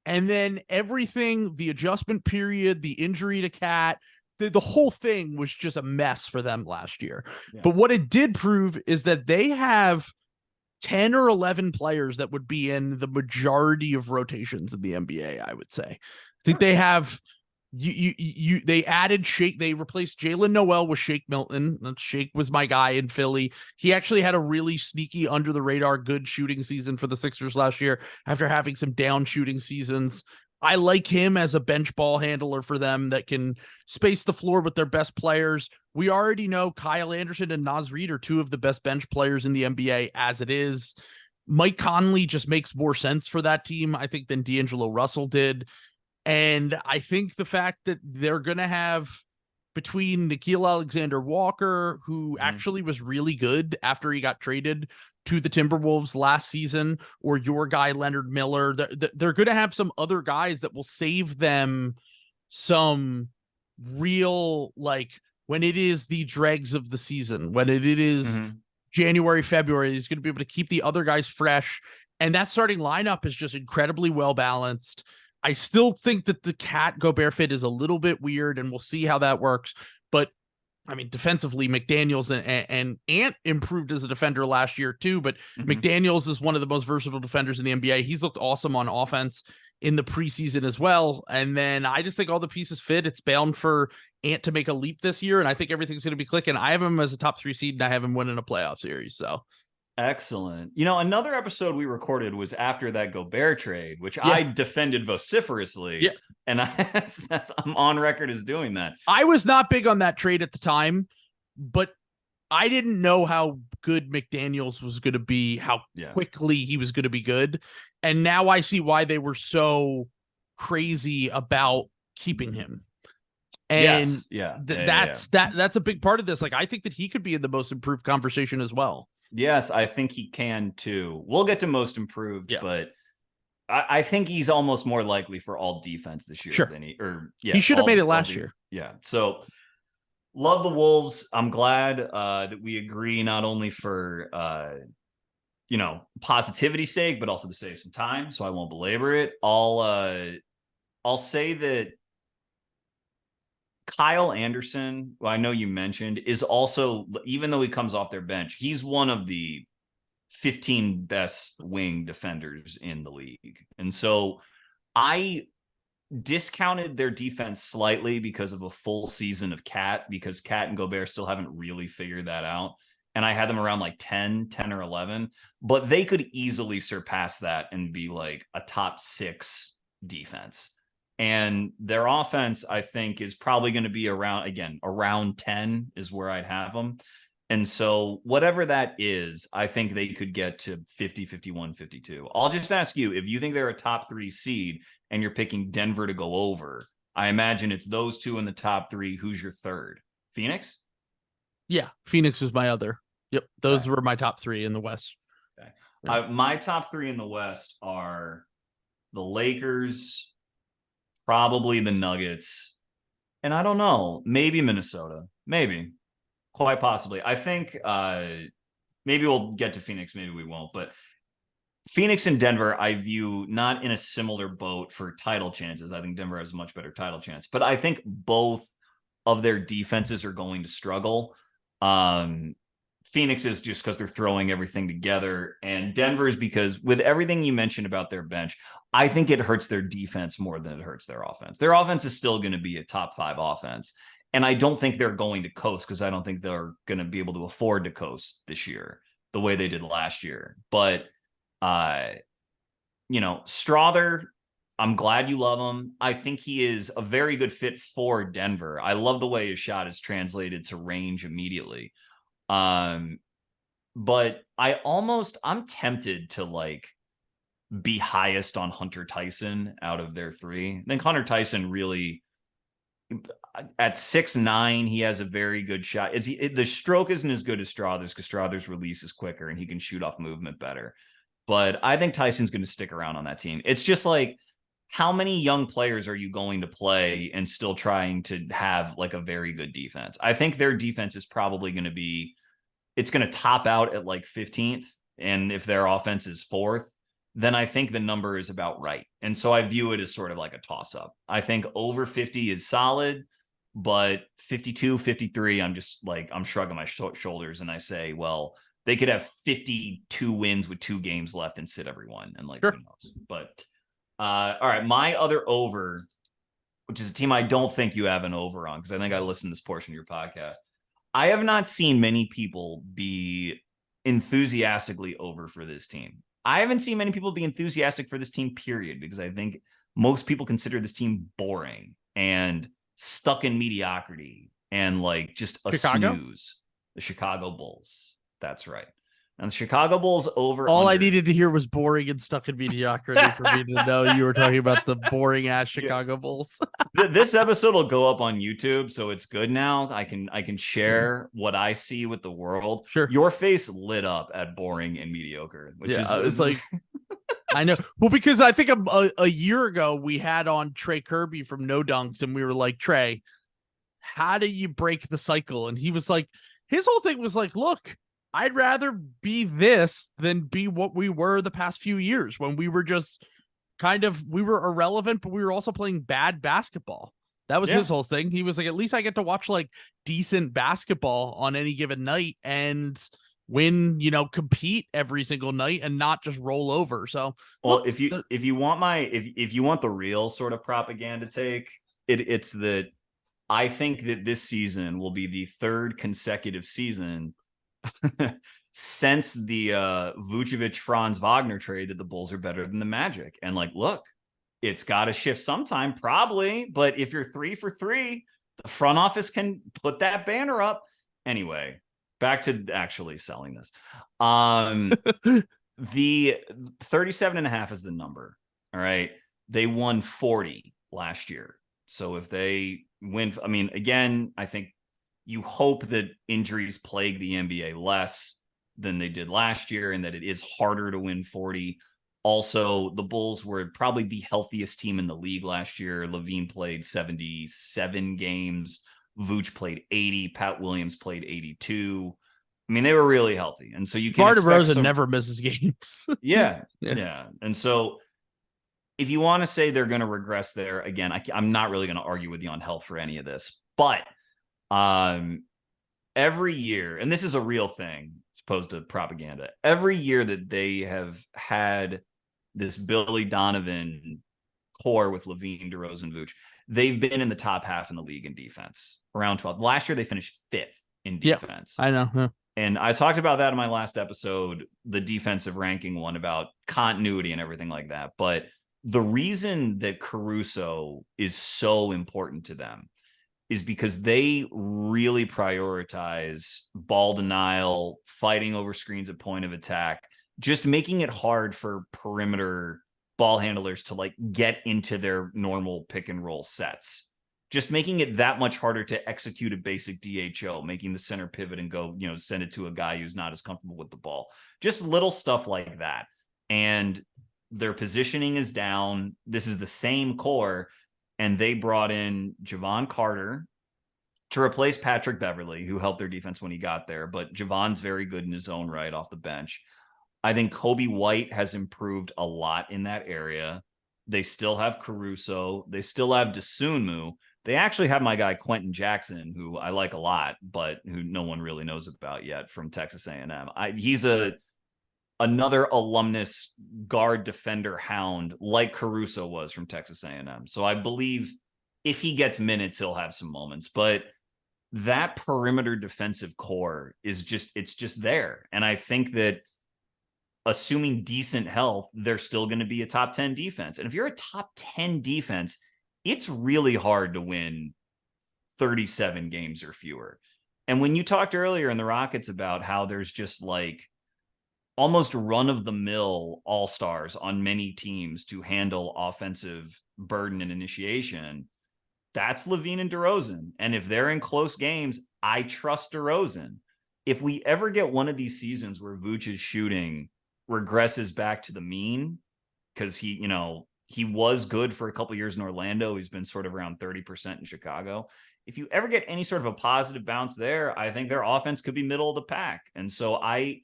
And then everything, the adjustment period, the injury to Cat, the whole thing was just a mess for them last year. Yeah. But what it did prove is that they have 10 or 11 players that would be in the majority of rotations in the NBA, I would say. I think they have they added Shake. They replaced Jalen Noel with Shake Milton. Shake was my guy in Philly. He actually had a really sneaky, under the radar, good shooting season for the Sixers last year after having some down shooting seasons. I like him as a bench ball handler for them that can space the floor with their best players. We already know Kyle Anderson and Naz Reid are 2 of the best bench players in the NBA as it is. Mike Conley just makes more sense for that team, I think, than D'Angelo Russell did. And I think the fact that they're going to have, between Nickeil Alexander-Walker, who actually was really good after he got traded to the Timberwolves last season, or your guy Leonard Miller, they're going to have some other guys that will save them some real, like, when it is the dregs of the season, when it is January, February, he's going to be able to keep the other guys fresh. And that starting lineup is just incredibly well balanced. I still think that the Cat Gobert fit is a little bit weird, and we'll see how that works. But I mean, defensively, McDaniels and Ant improved as a defender last year too, but McDaniels is one of the most versatile defenders in the NBA. He's looked awesome on offense in the preseason as well. And then I just think all the pieces fit. It's bound for Ant to make a leap this year, and I think everything's going to be clicking. I have him as a top 3 seed, and I have him winning a playoff series. So excellent. You know, another episode we recorded was after that Gobert trade, which I defended vociferously. Yeah. And I'm on record as doing that. I was not big on that trade at the time, but I didn't know how good McDaniels was going to be, how quickly he was going to be good. And now I see why they were so crazy about keeping him. And that's a big part of this. Like, I think that he could be in the most improved conversation as well. Yes, I think he can too. We'll get to most improved, but I think he's almost more likely for all defense this year than he should have made it last year. Yeah. So love the Wolves. I'm glad that we agree, not only for positivity's sake, but also to save some time. So I won't belabor it. I'll say that Kyle Anderson, who I know you mentioned, is also, even though he comes off their bench, he's one of the 15 best wing defenders in the league. And so I discounted their defense slightly because of a full season of Cat, because Cat and Gobert still haven't really figured that out. And I had them around like 10 or 11, but they could easily surpass that and be like a top 6 defense. And their offense, I think, is probably going to be around 10 is where I'd have them. And so whatever that is, I think they could get to 50, 51, 52. I'll just ask you, if you think they're a top 3 seed and you're picking Denver to go over, I imagine it's those two in the top 3. Who's your third? Phoenix? Yeah, Phoenix was my other. Yep, those were my top 3 in the West. Okay. Yeah. My top 3 in the West are the Lakers, probably the Nuggets, and I don't know, maybe Minnesota, maybe, quite possibly. I think maybe we'll get to Phoenix, maybe we won't, but Phoenix and Denver I view not in a similar boat for title chances. I think Denver has a much better title chance, but I think both of their defenses are going to struggle. Phoenix is just because they're throwing everything together, and Denver's because with everything you mentioned about their bench, I think it hurts their defense more than it hurts their offense. Their offense is still going to be a top 5 offense, and I don't think they're going to coast, because I don't think they're going to be able to afford to coast this year the way they did last year. But, Strawther, I'm glad you love him. I think he is a very good fit for Denver. I love the way his shot is translated to range immediately. But I'm tempted to be highest on Hunter Tyson out of their 3. I think Hunter Tyson really, at 6'9", he has a very good shot. The stroke isn't as good as Strawther's, because Strawther's release is quicker and he can shoot off movement better. But I think Tyson's going to stick around on that team. It's just how many young players are you going to play and still trying to have a very good defense? I think their defense is probably going to be, it's going to top out at 15th. And if their offense is 4th, then I think the number is about right. And so I view it as sort of like a toss up. I think over 50 is solid, but 52, 53, I'm just I'm shrugging my shoulders and I say, well, they could have 52 wins with 2 games left and sit everyone. And sure. Who knows? But all right, my other over, which is a team I don't think you have an over on, because I think I listened to this portion of your podcast. I have not seen many people be enthusiastically over for this team. I haven't seen many people be enthusiastic for this team, period, because I think most people consider this team boring and stuck in mediocrity and just a snooze. The Chicago Bulls. That's right. And the Chicago Bulls over. All I needed to hear was boring and stuck in mediocrity for me to know you were talking about the boring ass Chicago Bulls. This episode will go up on YouTube, so it's good now. I can share what I see with the world. Sure. Your face lit up at boring and mediocre, which is I know. Well, because I think a year ago we had on Trey Kirby from No Dunks, and we were like, Trey, how do you break the cycle? And he was like, his whole thing was look, I'd rather be this than be what we were the past few years when we were just we were irrelevant, but we were also playing bad basketball. That was his whole thing. He was like, at least I get to watch decent basketball on any given night. And win, compete every single night and not just roll over. So well, look, if you want if you want the real sort of propaganda take, it's that I think that this season will be the third consecutive season since the Vucevic Franz Wagner trade that the Bulls are better than the Magic. And like, look, it's got to shift sometime, probably. But if you're 3 for 3, the front office can put that banner up. Anyway, back to actually selling this. The 37.5 is the number. All right. They won 40 last year. So if they win, I mean, again, I think you hope that injuries plague the NBA less than they did last year and that it is harder to win 40. Also, the Bulls were probably the healthiest team in the league last year. Levine played 77 games. Vooch played 80. Pat Williams played 82. I mean, they were really healthy. And so you can expect DeRozan never misses games. Yeah. And so if you want to say they're going to regress there, again, I'm not really going to argue with you on health for any of this. But every year, and this is a real thing as opposed to propaganda, every year that they have had this Billy Donovan core with Levine, DeRozan, Vooch, they've been in the top half in the league in defense, around 12. Last year, they finished 5th in defense. Yeah, I know. Yeah. And I talked about that in my last episode, the defensive ranking one, about continuity and everything like that. But the reason that Caruso is so important to them is because they really prioritize ball denial, fighting over screens at point of attack, just making it hard for perimeter ball handlers to like get into their normal pick and roll sets. Just making it that much harder to execute a basic DHO, making the center pivot and go, send it to a guy who's not as comfortable with the ball. Just little stuff like that. And their positioning is down. This is the same core. And they brought in Javon Carter to replace Patrick Beverley, who helped their defense when he got there. But Javon's very good in his own right off the bench. I think Kobe White has improved a lot in that area. They still have Caruso. They still have Dosunmu. They actually have my guy Quentin Jackson, who I like a lot, but who no one really knows about yet, from Texas A&M. He's another alumnus guard defender hound like Caruso was from Texas A&M. So I believe if he gets minutes, he'll have some moments. But that perimeter defensive core is just there. And I think that assuming decent health, they're still going to be a top 10 defense. And if you're a top 10 defense, it's really hard to win 37 games or fewer. And when you talked earlier in the Rockets about how there's just like almost run-of-the-mill all-stars on many teams to handle offensive burden and initiation, that's Levine and DeRozan. And if they're in close games, I trust DeRozan. If we ever get one of these seasons where Vooch's shooting regresses back to the mean, because he was good for a couple years in Orlando. He's been sort of around 30% in Chicago. If you ever get any sort of a positive bounce there, I think their offense could be middle of the pack. And so I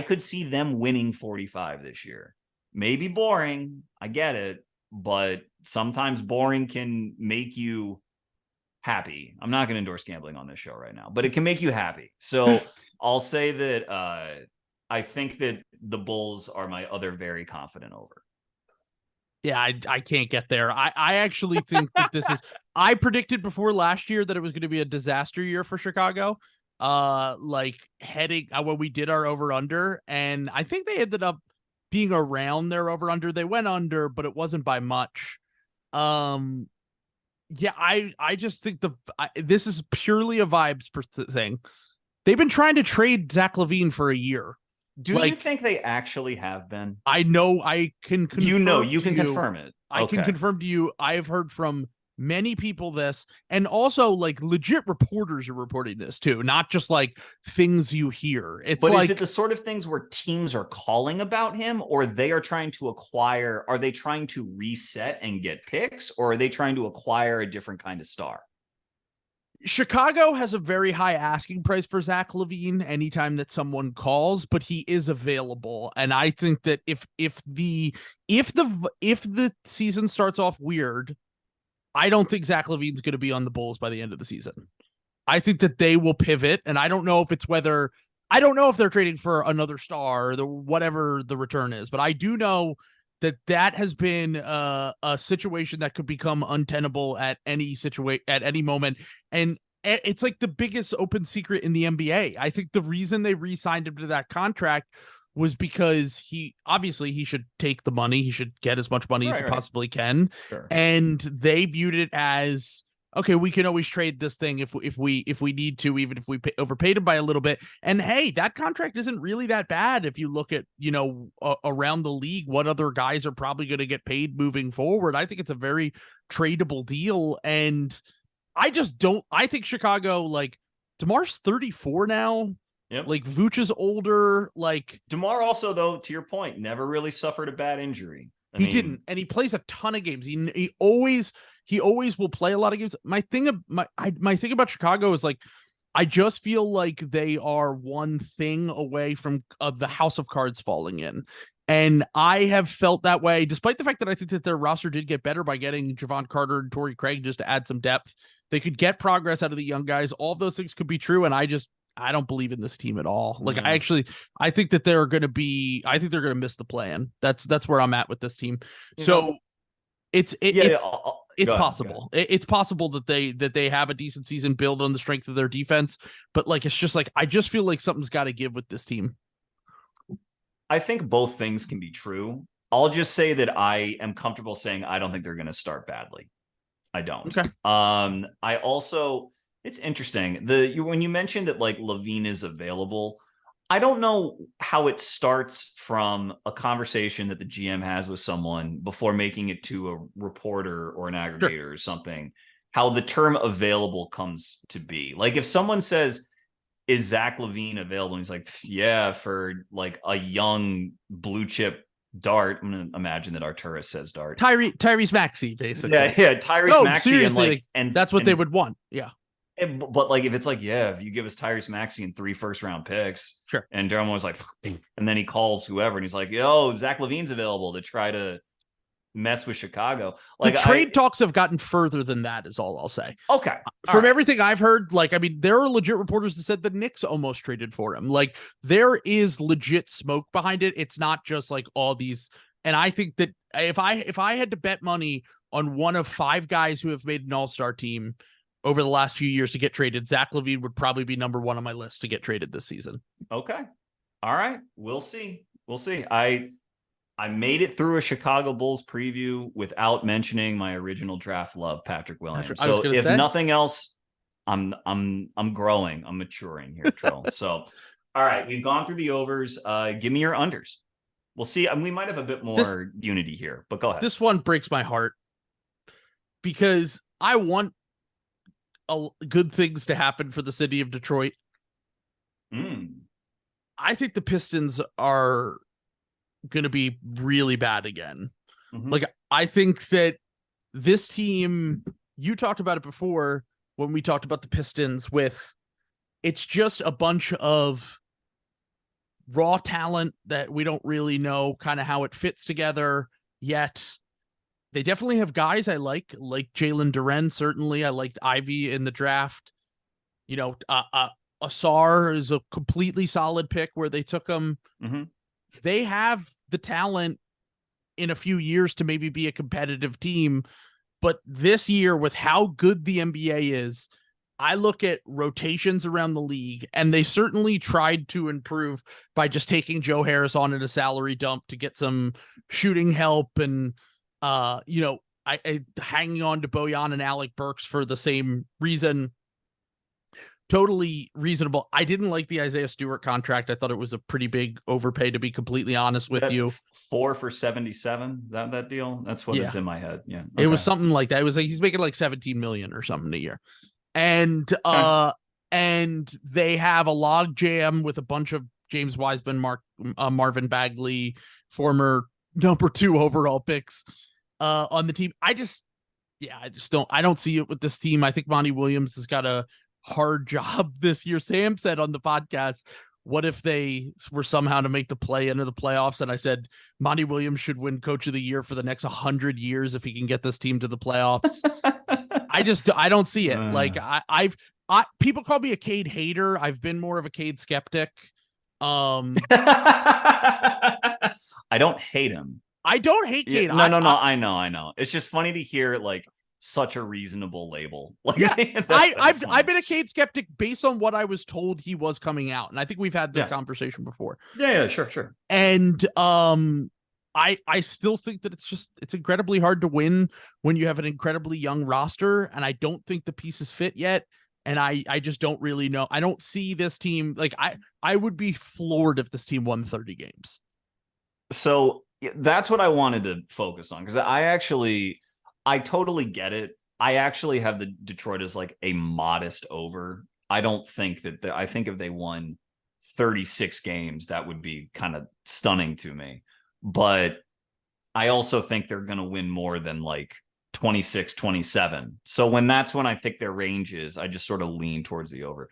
could see them winning 45 this year. Maybe boring, I get it, but sometimes boring can make you happy. I'm not going to endorse gambling on this show right now, but it can make you happy. So I'll say that I think that the Bulls are my other very confident over. Yeah, I can't get there. I actually think that this is. I predicted before last year that it was going to be a disaster year for Chicago. Like heading when we did our over under, and I think they ended up being around their over under. They went under, but it wasn't by much. Yeah, I just think this is purely a vibes thing. They've been trying to trade Zach LaVine for a year. Do you think they actually have been? I know I can confirm. You can confirm it. I can confirm to you. I've heard from many people this, and also like legit reporters are reporting this too, not just like things you hear. But is it the sort of things where teams are calling about him, or they are trying to acquire? Are they trying to reset and get picks, or are they trying to acquire a different kind of star? Chicago has a very high asking price for Zach LaVine anytime that someone calls, but he is available. And I think that if the season starts off weird, I don't think Zach LaVine's going to be on the Bulls by the end of the season. I think that they will pivot, and I don't know if it's whether I don't know if they're trading for another star or whatever the return is, but I do know that has been a situation that could become untenable at any moment. And it's like the biggest open secret in the NBA. I think the reason they re-signed him to that contract was because he should take the money. He should get as much money as he possibly can. Sure. And they viewed it as, okay, we can always trade this thing if we need to, even if we overpaid him by a little bit. And hey, that contract isn't really that bad if you look at, around the league, what other guys are probably going to get paid moving forward. I think it's a very tradable deal. And I think Chicago, like, DeMar's 34 now. Yep. Like, Vooch is older. Like, DeMar also, though, to your point, never really suffered a bad injury. I mean, didn't, and he plays a ton of games. He always will play a lot of games. My thing about Chicago is, like, I just feel like they are one thing away from the house of cards falling in. And I have felt that way, despite the fact that I think that their roster did get better by getting Javon Carter and Torrey Craig just to add some depth. They could get progress out of the young guys. All of those things could be true. And I don't believe in this team at all. Like, I think that they're going to miss the plan. That's where I'm at with this team. It's possible. It's possible that they have a decent season build on the strength of their defense, but, like, it's just like, I just feel like something's got to give with this team. I think both things can be true. I'll just say that I am comfortable saying I don't think they're going to start badly. I don't. Okay. I also, it's interesting. When you mentioned that, like, LaVine is available, I don't know how it starts from a conversation that the GM has with someone before making it to a reporter or an aggregator or something, how the term available comes to be. Like, if someone says, is Zach LaVine available? And he's like, yeah, for, like, a young blue chip dart. I'm going to imagine that Arturis says dart. Tyrese Maxey, basically. Yeah, Tyrese Maxey. And that's what they would want. Yeah. But, like, if it's like, yeah, if you give us Tyrese Maxey and 3 first-round picks, sure. And Durham was like, and then he calls whoever, and he's like, yo, Zach LaVine's available to try to mess with Chicago. Like, the trade talks have gotten further than that, is all I'll say. Okay. From everything I've heard, like, I mean, there are legit reporters that said the Knicks almost traded for him. Like, there is legit smoke behind it. It's not just like all these. And I think that if I had to bet money on one of 5 guys who have made an all-star team over the last few years to get traded, Zach LaVine would probably be number 1 on my list to get traded this season. Okay. All right. We'll see. I made it through a Chicago Bulls preview without mentioning my original draft love, Patrick Williams. So if nothing else, I'm growing. I'm maturing here, Trill. So, all right, we've gone through the overs. Give me your unders. We'll see. We might have a bit more unity here, but go ahead. This one breaks my heart because I want good things to happen for the city of Detroit. I think the Pistons are going to be really bad again. Like, I think that this team, you talked about it before when we talked about the Pistons, with it's just a bunch of raw talent that we don't really know kind of how it fits together yet. They definitely have guys I like Jalen Duren. Certainly, I liked Ivy in the draft. Asar is a completely solid pick where they took him. They have the talent in a few years to maybe be a competitive team. But this year, with how good the NBA is, I look at rotations around the league, and they certainly tried to improve by just taking Joe Harris on at a salary dump to get some shooting help, and I hanging on to Bojan and Alec Burks for the same reason. Totally reasonable. I didn't like the Isaiah Stewart contract. I thought it was a pretty big overpay, to be completely honest with you. 4 for 77, that deal? That's what it's in my head. Yeah. Okay. It was something like that. It was like he's making like 17 million or something a year. And and they have a log jam with a bunch of James Wiseman, Marvin Bagley, former number 2 overall picks on the team. I don't see it with this team. I think Monty Williams has got a hard job this year. Sam said on the podcast, what if they were somehow to make the play into the playoffs? And I said, Monty Williams should win coach of the year for the next 100 years if he can get this team to the playoffs. I don't see it. Like, people call me a Cade hater. I've been more of a Cade skeptic. Um, I don't hate him. I don't hate Yeah, Cade. no, no, no. I know. It's just funny to hear like such a reasonable label. Like, Yeah, that's I've funny. been a Cade skeptic based on what I was told he was coming out, and I think we've had this Yeah, conversation before. yeah, sure, sure. And I still think that it's incredibly hard to win when you have an incredibly young roster, and I don't think the pieces fit yet. And I just don't really know. I don't see this team like I would be floored if this team won 30 games. So that's what I wanted to focus on because I totally get it. I actually have the Detroit as like a modest over. I don't think that I think if they won 36 games, that would be kind of stunning to me. But I also think they're going to win more than like 26, 27. So that's when I think their range is, I just sort of lean towards the over.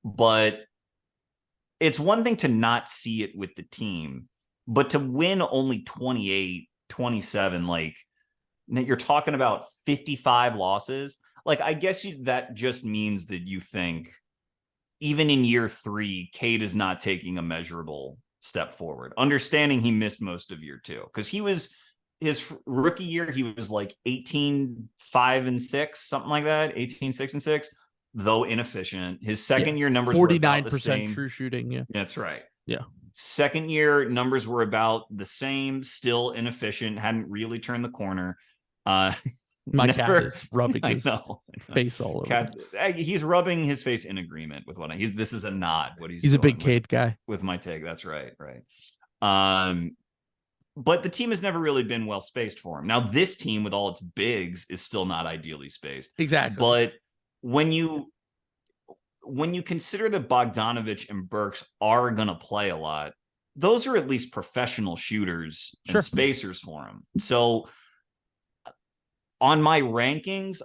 But it's one thing to not see it with the team, but to win only 28, 27, like you're talking about 55 losses. Like, I guess that just means that you think even in year 3, Cade is not taking a measurable step forward. Understanding he missed most of year 2 because his rookie year, he was like 18-5-6, something like that, 18-6-6, though inefficient. His second year numbers were about the 49% same. true shooting. Yeah. That's right. Yeah. Second year numbers were about the same, still inefficient, hadn't really turned the corner. Uh My cat never is rubbing I his know. face all over. Cat, he's rubbing his face in agreement with what this is a nod what he's a doing big Cade guy. with my take. That's right. But the team has never really been well spaced for him. Now, this team with all its bigs is still not ideally spaced. Exactly. But when you consider that Bogdanovich and Burks are going to play a lot, those are at least professional shooters and spacers for him. So on my rankings,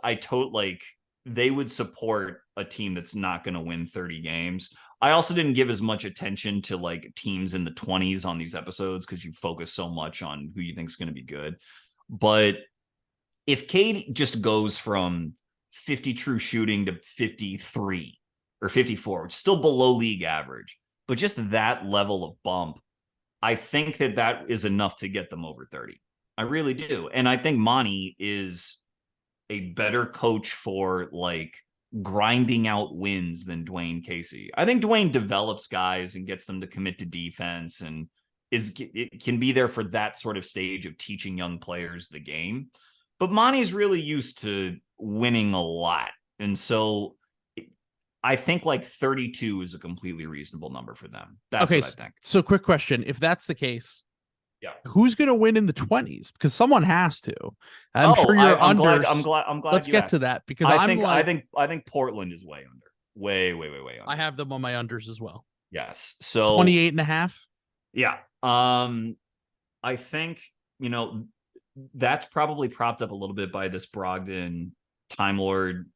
they would support a team that's not going to win 30 games. I also didn't give as much attention to like teams in the 20s on these episodes because you focus so much on who you think is going to be good. But if Cade just goes from 50 true shooting to 53 or 54, which is still below league average, but just that level of bump, I think that is enough to get them over 30. I really do. And I think Monty is a better coach for like grinding out wins than Dwayne Casey. I think Dwayne develops guys and gets them to commit to defense and it can be there for that sort of stage of teaching young players the game. But Monty's really used to winning a lot. And so I think like 32 is a completely reasonable number for them. That's what I think. So quick question. If that's the case, yeah, who's going to win in the 20s? Because someone has to. I'm sure you're I'm unders. glad. Let's get to that because I think Portland is way under. Way under. I have them on my unders as well. Yes. So 28 and a half. Yeah. I think, that's probably propped up a little bit by this Brogdon Time Lord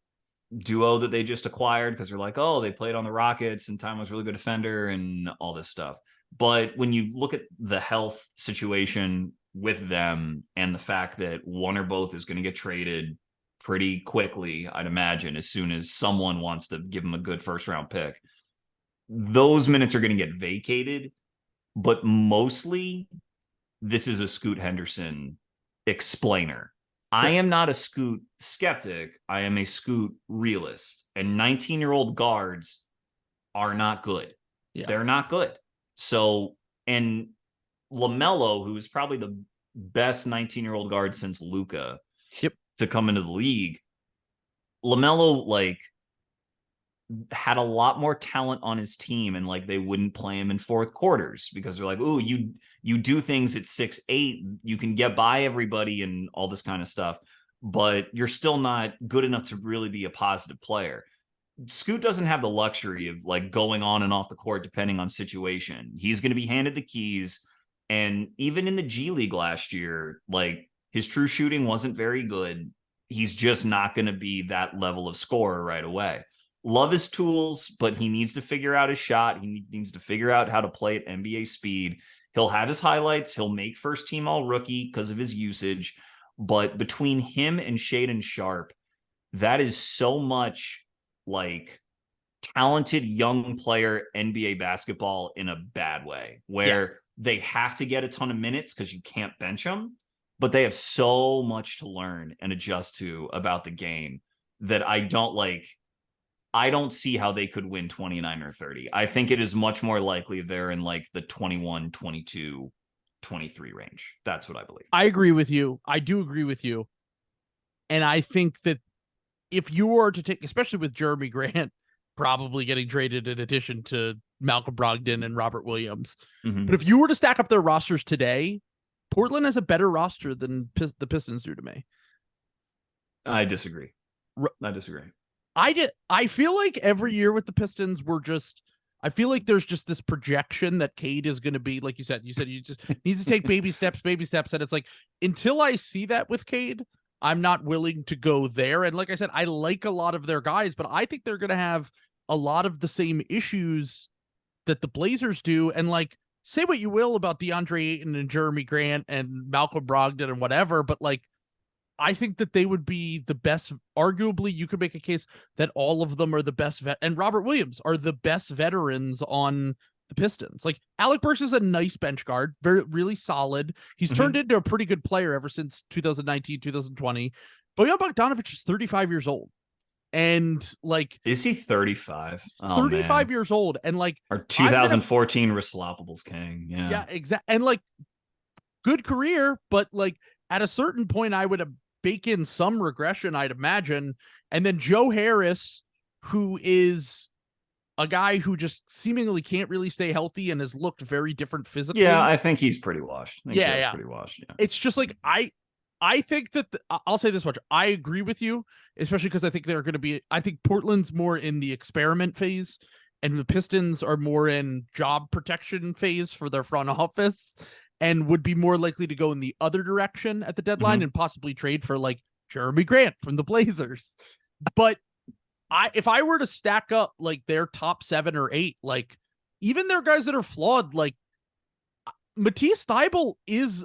duo that they just acquired because they're like, oh, they played on the Rockets and Time was a really good defender and all this stuff. But when you look at the health situation with them and the fact that one or both is going to get traded pretty quickly, I'd imagine, as soon as someone wants to give them a good first round pick, those minutes are going to get vacated. But mostly, this is a Scoot Henderson explainer. Sure. I am not a Scoot skeptic. I am a Scoot realist. And 19-year-old guards are not good. Yeah. They're not good. So, and LaMelo, who is probably the best 19-year-old guard since Luka to come into the league, LaMelo, had a lot more talent on his team and they wouldn't play him in fourth quarters because they're like, oh, you do things at 6'8", you can get by everybody and all this kind of stuff, but you're still not good enough to really be a positive player. Scoot doesn't have the luxury of going on and off the court depending on situation. He's going to be handed the keys. And even in the G League last year, his true shooting wasn't very good. He's just not going to be that level of scorer right away. Love his tools, but he needs to figure out his shot. He needs to figure out how to play at NBA speed. He'll have his highlights. He'll make first team all rookie because of his usage. But between him and Shaedon Sharpe, that is so much talented young player NBA basketball in a bad way, where they have to get a ton of minutes because you can't bench them, but they have so much to learn and adjust to about the game that I don't see how they could win 29 or 30. I think it is much more likely they're in like the 21, 22, 23 range. That's what I believe. I agree with you. I do agree with you. And I think that if you were to take, especially with Jeremy Grant probably getting traded in addition to Malcolm Brogdon and Robert Williams, but if you were to stack up their rosters today, Portland has a better roster than the Pistons do to me. I disagree. I feel like every year with the Pistons, I feel like there's just this projection that Cade is going to be, like you said you just need to take baby steps. And it's like, until I see that with Cade, I'm not willing to go there. And like I said, I like a lot of their guys, but I think they're going to have a lot of the same issues that the Blazers do. And like, say what you will about DeAndre Ayton and Jeremy Grant and Malcolm Brogdon and whatever, but like, I think that they would be the best. Arguably, you could make a case that all of them are the best and Robert Williams are the best veterans on the Pistons. Like, Alec Burks is a nice bench guard, really solid. He's turned into a pretty good player ever since 2019, 2020. Bojan Bogdanovic is 35 years old. And like, is he 35? 35 years old. And like, our 2014 Resloppables king. Yeah, exactly. And like, good career, but like, at a certain point, I would have bake in some regression, I'd imagine. And then Joe Harris, who is a guy who just seemingly can't really stay healthy and has looked very different physically. Yeah, I think he's pretty washed. Pretty washed. Yeah. It's just like, I think that I'll say this much. I agree with you, especially because I think they're going to be, I think Portland's more in the experiment phase and the Pistons are more in job protection phase for their front office, and would be more likely to go in the other direction at the deadline and possibly trade for like Jeremy Grant from the Blazers. But if I were to stack up like their top 7 or 8, like even their guys that are flawed, like Matisse Thybulle is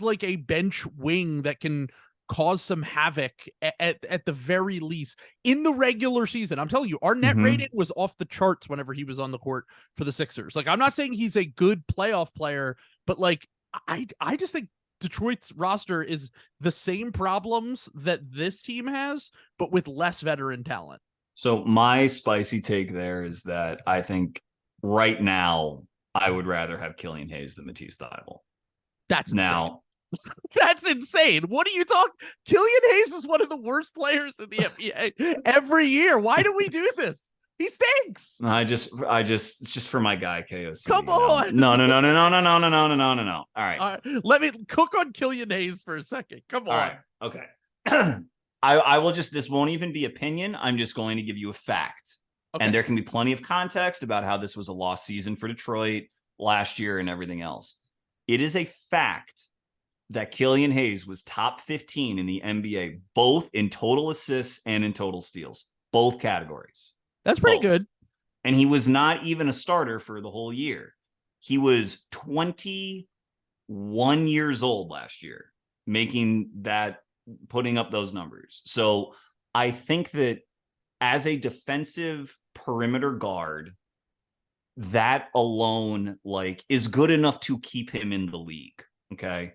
like a bench wing that can cause some havoc at the very least in the regular season. I'm telling you, our net rating was off the charts whenever he was on the court for the Sixers. Like, I'm not saying he's a good playoff player, but like, I just think Detroit's roster is the same problems that this team has, but with less veteran talent. So my spicy take there is that I think right now I would rather have Killian Hayes than Matisse Thybulle. That's now. That's insane. What are you talking? Killian Hayes is one of the worst players in the NBA every year. Why do we do this? He stinks. It's just for my guy KOC. Come on. No. All right. Let me cook on Killian Hayes for a second. Come on. All right. Okay. I will this won't even be opinion. I'm just going to give you a fact. Okay. And there can be plenty of context about how this was a lost season for Detroit last year and everything else. It is a fact that Killian Hayes was top 15 in the NBA, both in total assists and in total steals, both categories. That's pretty good. And he was not even a starter for the whole year. He was 21 years old last year, putting up those numbers. So I think that as a defensive perimeter guard, that alone is good enough to keep him in the league. Okay.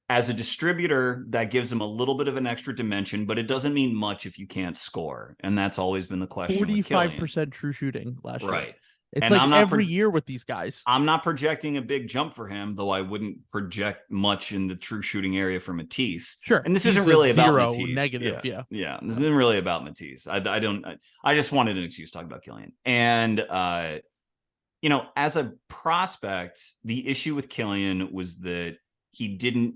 As a distributor, that gives him a little bit of an extra dimension, but it doesn't mean much if you can't score. And that's always been the question. 45% true shooting last year. Right. It's and like every year with these guys. I'm not projecting a big jump for him, though I wouldn't project much in the true shooting area for Matisse. Sure. And this isn't really about Matisse. Negative, yeah. This isn't really about Matisse. I just wanted an excuse to talk about Killian. And, as a prospect, the issue with Killian was that he didn't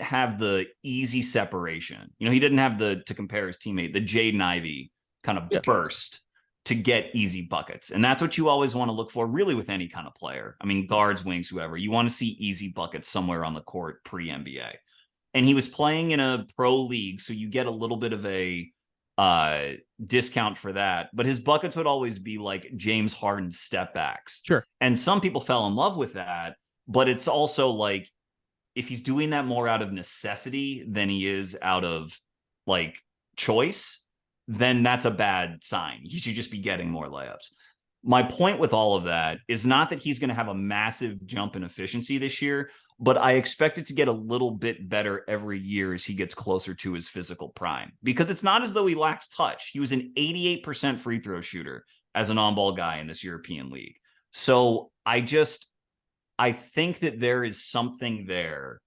have the easy separation. He didn't have to compare his teammate, the Jaden Ivey kind of burst to get easy buckets. And that's what you always want to look for really with any kind of player. I mean, guards, wings, whoever. You want to see easy buckets somewhere on the court pre-NBA. And he was playing in a pro league, so you get a little bit of a discount for that. But his buckets would always be like James Harden step backs. Sure. And some people fell in love with that. But it's also like, if he's doing that more out of necessity than he is out of choice, then that's a bad sign. He should just be getting more layups. My point with all of that is not that he's going to have a massive jump in efficiency this year, but I expect it to get a little bit better every year as he gets closer to his physical prime, because it's not as though he lacks touch. He was an 88% free throw shooter as an on-ball guy in this European league. So I think that there is something there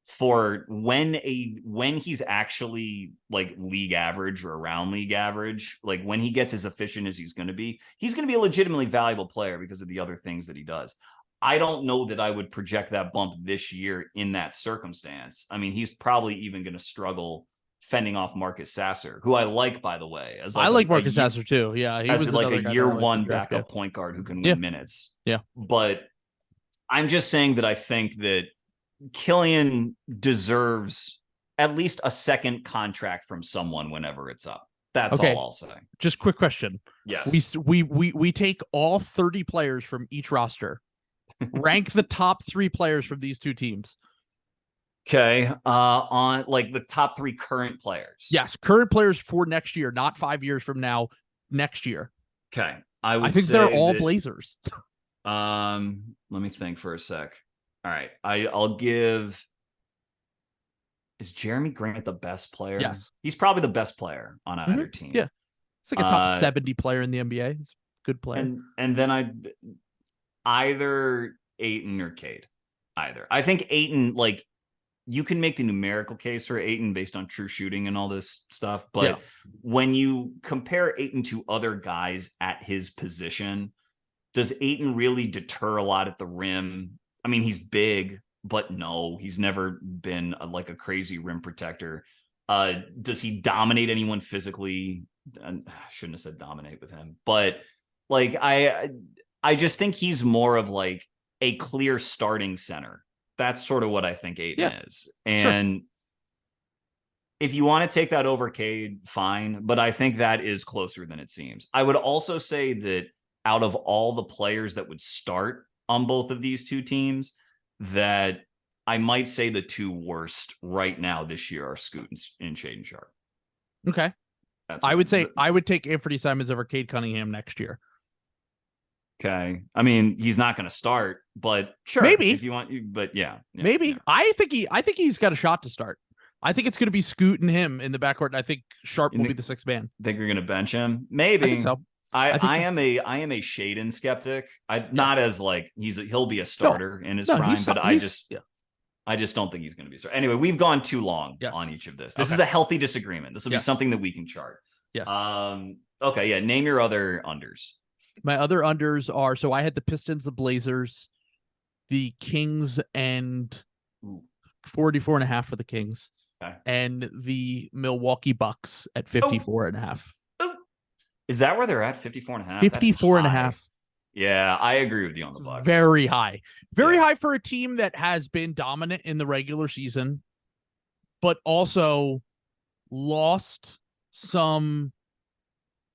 for when he's actually like league average or around league average, like when he gets as efficient as he's going to be a legitimately valuable player because of the other things that he does. I don't know that I would project that bump this year in that circumstance. I mean, he's probably even going to struggle fending off Marcus Sasser, who I like, by the way. As like I like Marcus Sasser too. Yeah, he was like a year one draft, backup point guard who can win minutes. Yeah, but I'm just saying that I think that Killian deserves at least a second contract from someone whenever it's up. That's all I'll say. Just quick question. Yes. We take all 30 players from each roster. Rank the top 3 players from these two teams. Okay. On like the top 3 current players. Yes, current players for next year, not 5 years from now, next year. Okay. I think they're all Blazers. Let me think for a sec. All right. I'll give. Is Jeremy Grant the best player? Yes. He's probably the best player on either team. Yeah. It's like a top 70 player in the NBA. It's a good player. And then either Ayton or Cade. Either. I think Ayton, like, you can make the numerical case for Ayton based on true shooting and all this stuff. But when you compare Ayton to other guys at his position, does Ayton really deter a lot at the rim? I mean, he's big, but no, he's never been like a crazy rim protector. Does he dominate anyone physically? I shouldn't have said dominate with him, but like, I just think he's more of like a clear starting center. That's sort of what I think Ayton is. And if you want to take that over Cade, fine. But I think that is closer than it seems. I would also say that out of all the players that would start on both of these two teams, that I might say the 2 worst right now this year are Scoot and Shaedon Sharpe. Okay. I would say I would take Anthony Simons over Cade Cunningham next year. Okay. I mean, he's not going to start, but sure. Maybe if you want, but maybe. Yeah. I think he's got a shot to start. I think it's going to be Scoot and him in the backcourt. And I think Sharpe will be the 6th man. Think you're going to bench him? Maybe. I think so. I am a Shaedon skeptic. Not as like he'll be a starter in his prime, but I just don't think he's going to be. Anyway, we've gone too long on each of this. This is a healthy disagreement. This will be something that we can chart. Yes. Okay. Yeah. Name your other unders. My other unders are, so I had the Pistons, the Blazers, the Kings, and 44.5 for the Kings, and the Milwaukee Bucks at 54.5. Is that where they're at? 54.5? 54.5. Yeah, I agree with you on the Bucks. Very high. Very high for a team that has been dominant in the regular season, but also lost some.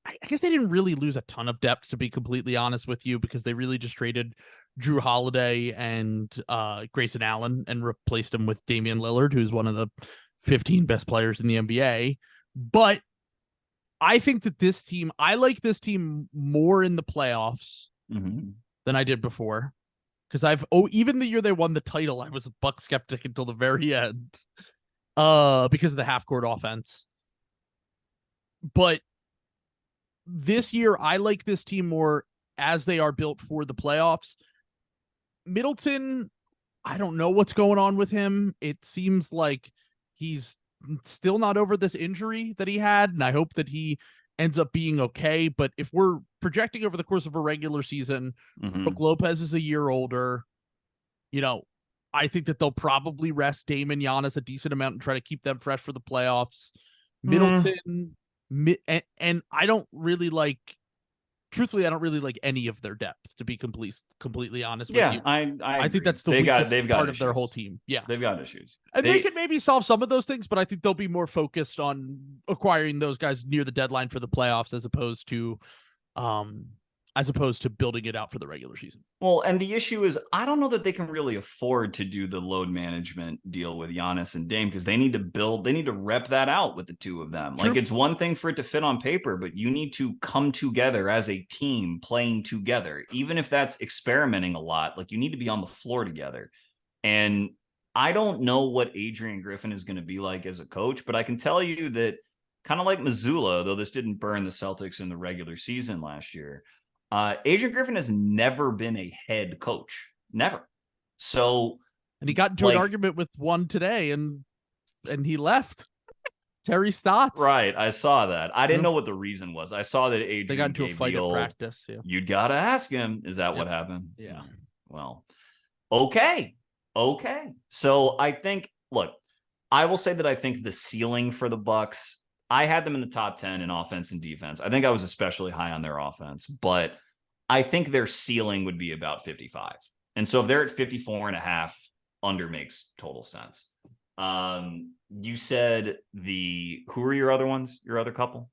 I guess they didn't really lose a ton of depth, to be completely honest with you, because they really just traded Drew Holiday and Grayson Allen and replaced him with Damian Lillard, who's one of the 15 best players in the NBA. But I think that this team, I like this team more in the playoffs than I did before. Because even the year they won the title, I was a Buck skeptic until the very end. Because of the half-court offense. But this year, I like this team more as they are built for the playoffs. Middleton, I don't know what's going on with him. It seems like he's still not over this injury that he had, and I hope that he ends up being okay. But if we're projecting over the course of a regular season, Brook Lopez is a year older. I think that they'll probably rest Dame and Giannis a decent amount and try to keep them fresh for the playoffs. Middleton... And I don't really like, truthfully, I don't really like any of their depth, to be completely honest with you. I think that's the weakest part of their whole team. Yeah, they've got issues, and they could maybe solve some of those things, but I think they'll be more focused on acquiring those guys near the deadline for the playoffs, as opposed to as opposed to building it out for the regular season. Well, and the issue is, I don't know that they can really afford to do the load management deal with Giannis and Dame, because they need to rep that out with the two of them. True. Like, it's one thing for it to fit on paper, but you need to come together as a team playing together. Even if that's experimenting a lot, like, you need to be on the floor together. And I don't know what Adrian Griffin is going to be like as a coach, but I can tell you that, kind of like Missoula, though this didn't burn the Celtics in the regular season last year, Adrian Griffin has never been a head coach. Never. So, and he got into an argument with one today, and he left. Terry Stotts. Right. I saw that. I didn't know what the reason was. I saw that Adrian, they got into a fight at practice. Yeah. You'd got to ask him. Is that what happened? Yeah. Well, okay. So I think, look, I will say that I think the ceiling for the Bucks, I had them in the top 10 in offense and defense. I think I was especially high on their offense, but I think their ceiling would be about 55. And so if they're at 54.5, under makes total sense. You said who are your other ones? Your other couple?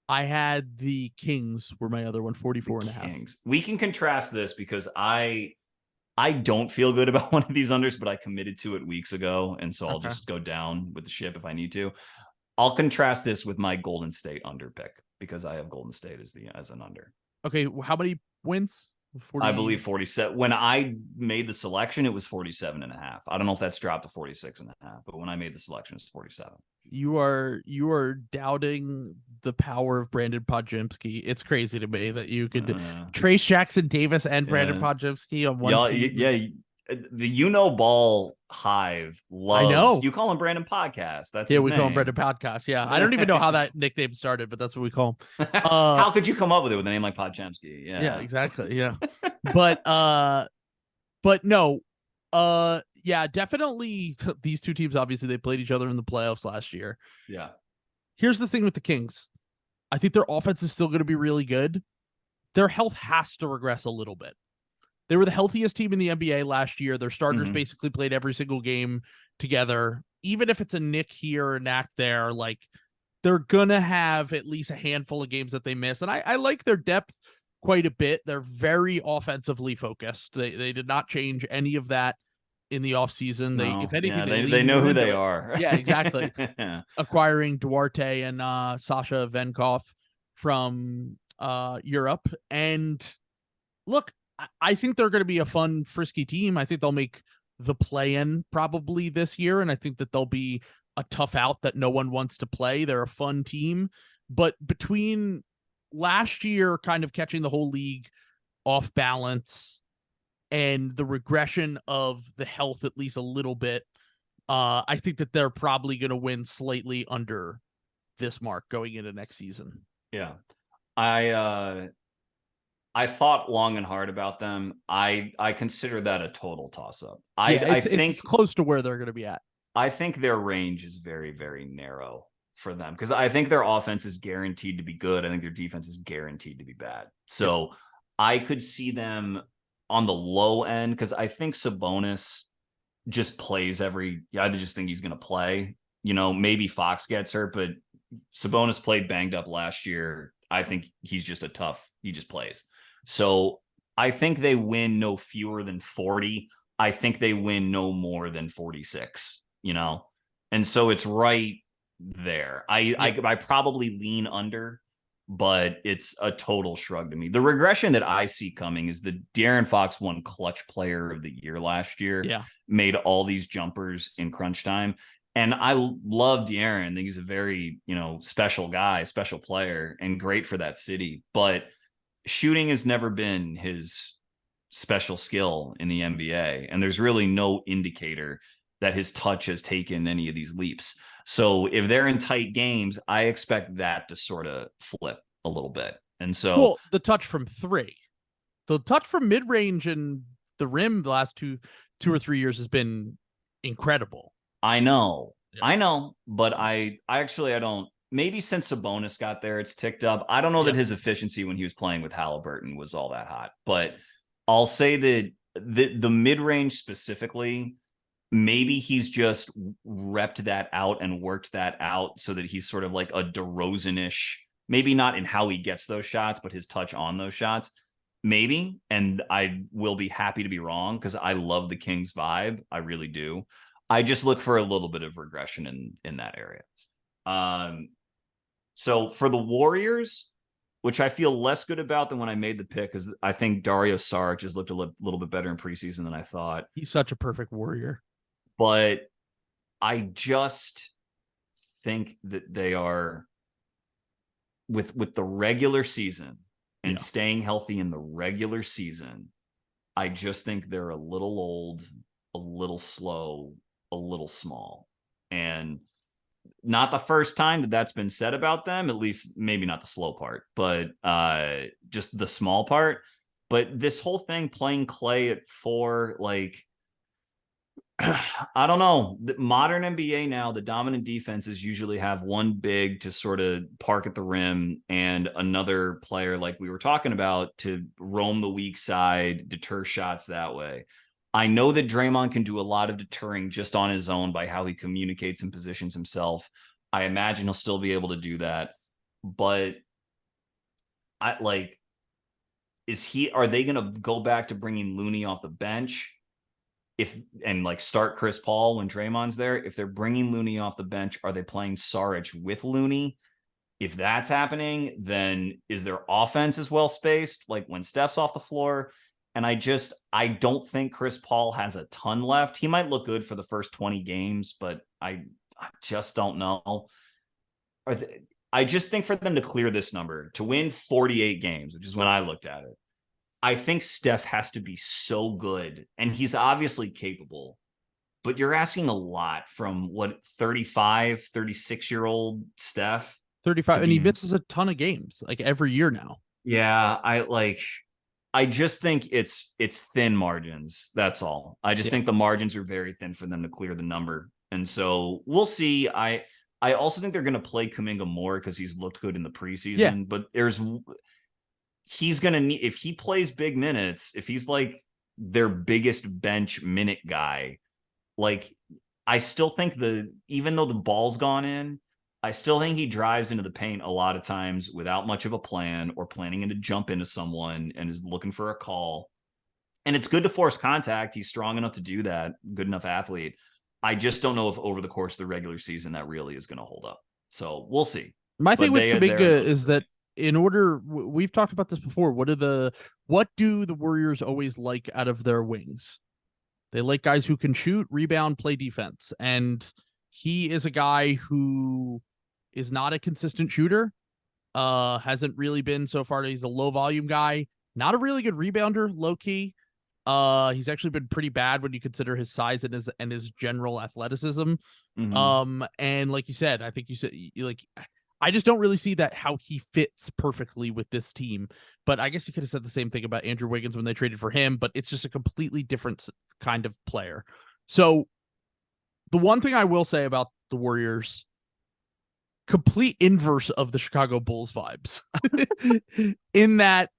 I had the Kings were my other one, 44.5. We can contrast this because I don't feel good about one of these unders, but I committed to it weeks ago. And so I'll just go down with the ship if I need to. I'll contrast this with my Golden State under pick, because I have Golden State as an under. Okay, how many wins? 40... I believe 47. When I made the selection, it was 47.5. I don't know if that's dropped to 46.5, but when I made the selection, it's 47. You are doubting the power of Brandon Podjemski. It's crazy to me that you could Trace Jackson Davis and Brandon Podjemski on one team. Yeah, the ball hive loves. I know. You call him Brandon Podcast. That's his we name. Call him Brandon Podcast. Yeah, I don't even know how that nickname started, but that's what we call him. How could you come up with it with a name like Podjemski? Yeah, exactly. Yeah, but no, yeah, definitely. These two teams, obviously, they played each other in the playoffs last year. Yeah. Here's the thing with the Kings. I think their offense is still going to be really good. Their health has to regress a little bit. They were the healthiest team in the NBA last year. Their starters basically played every single game together. Even if it's a nick here or a knack there, like, they're going to have at least a handful of games that they miss. And I like their depth quite a bit. They're very offensively focused. They did not change any of that in the offseason. If anything, they know who they are. Yeah, exactly. Acquiring Duarte and Sasha Venkov from Europe. And look, I think they're going to be a fun, frisky team. I think they'll make the play-in probably this year, and I think that they'll be a tough out that no one wants to play. They're a fun team. But between last year kind of catching the whole league off balance and the regression of the health at least a little bit, I think that they're probably going to win slightly under this mark going into next season. Yeah. I thought long and hard about them. I consider that a total toss-up. I think it's close to where they're going to be at. I think their range is very, very narrow for them, because I think their offense is guaranteed to be good. I think their defense is guaranteed to be bad. So I could see them on the low end, because I think Sabonis just plays I just think he's going to play. Maybe Fox gets hurt, but Sabonis played banged up last year. I think he's just he just plays. So I think they win no fewer than 40. I think they win no more than 46, and so it's right there. I probably lean under, but it's a total shrug to me. The regression that I see coming is the De'Aaron Fox won clutch player of the year last year. Yeah. Made all these jumpers in crunch time. And I love De'Aaron. I think he's a very, special guy, special player, and great for that city. But shooting has never been his special skill in the NBA. And there's really no indicator that his touch has taken any of these leaps. So if they're in tight games, I expect that to sort of flip a little bit. And so the touch from three, the touch from mid-range and the rim the last two or 3 years has been incredible. I know, but I don't. Maybe since Sabonis got there, it's ticked up. I don't know that his efficiency when he was playing with Halliburton was all that hot, but I'll say that the mid-range specifically, maybe he's just repped that out and worked that out so that he's sort of like a DeRozan-ish Maybe not in how he gets those shots, but his touch on those shots. Maybe. And I will be happy to be wrong because I love the Kings vibe. I really do. I just look for a little bit of regression in that area. So for the Warriors, which I feel less good about than when I made the pick, because I think Dario Saric has looked a little bit better in preseason than I thought. He's such a perfect Warrior. But I just think that they are, with the regular season and staying healthy in the regular season, I just think they're a little old, a little slow, a little small. And not the first time that that's been said about them, at least maybe not the slow part, but just the small part. But this whole thing playing Clay at 4, like, I don't know. The modern NBA now, the dominant defenses usually have one big to sort of park at the rim and another player, like we were talking about, to roam the weak side, deter shots that way. I know that Draymond can do a lot of deterring just on his own by how he communicates and positions himself. I imagine he'll still be able to do that. But are they going to go back to bringing Looney off the bench? And start Chris Paul when Draymond's there? If they're bringing Looney off the bench, are they playing Saric with Looney? If that's happening, then is their offense as well spaced, like when Steph's off the floor? And I don't think Chris Paul has a ton left. He might look good for the first 20 games, but I just don't know. I just think for them to clear this number, to win 48 games, which is when I looked at it, I think Steph has to be so good, and he's obviously capable, but you're asking a lot from 35, 36-year-old Steph. 35, and he misses a ton of games, like every year now. Yeah, I just think it's thin margins. That's all. I just think the margins are very thin for them to clear the number. And so we'll see. I also think they're going to play Kuminga more because he's looked good in the preseason, but he's going to need, if he plays big minutes, if he's like their biggest bench minute guy, like I still think even though the ball's gone in, I still think he drives into the paint a lot of times without much of a plan or planning to jump into someone and is looking for a call. And it's good to force contact. He's strong enough to do that. Good enough athlete. I just don't know if over the course of the regular season that really is going to hold up. So we'll see. My thing with Kuminga is that we've talked about this before. What do the Warriors always like out of their wings? They like guys who can shoot, rebound, play defense. And he is a guy who is not a consistent shooter. Hasn't really been so far. He's a low volume guy, not a really good rebounder, low key. He's actually been pretty bad when you consider his size and his general athleticism. Mm-hmm. And like you said, I think you said, like, I just don't really see that how he fits perfectly with this team. But I guess you could have said the same thing about Andrew Wiggins when they traded for him, but it's just a completely different kind of player. So the one thing I will say about the Warriors, complete inverse of the Chicago Bulls vibes, in that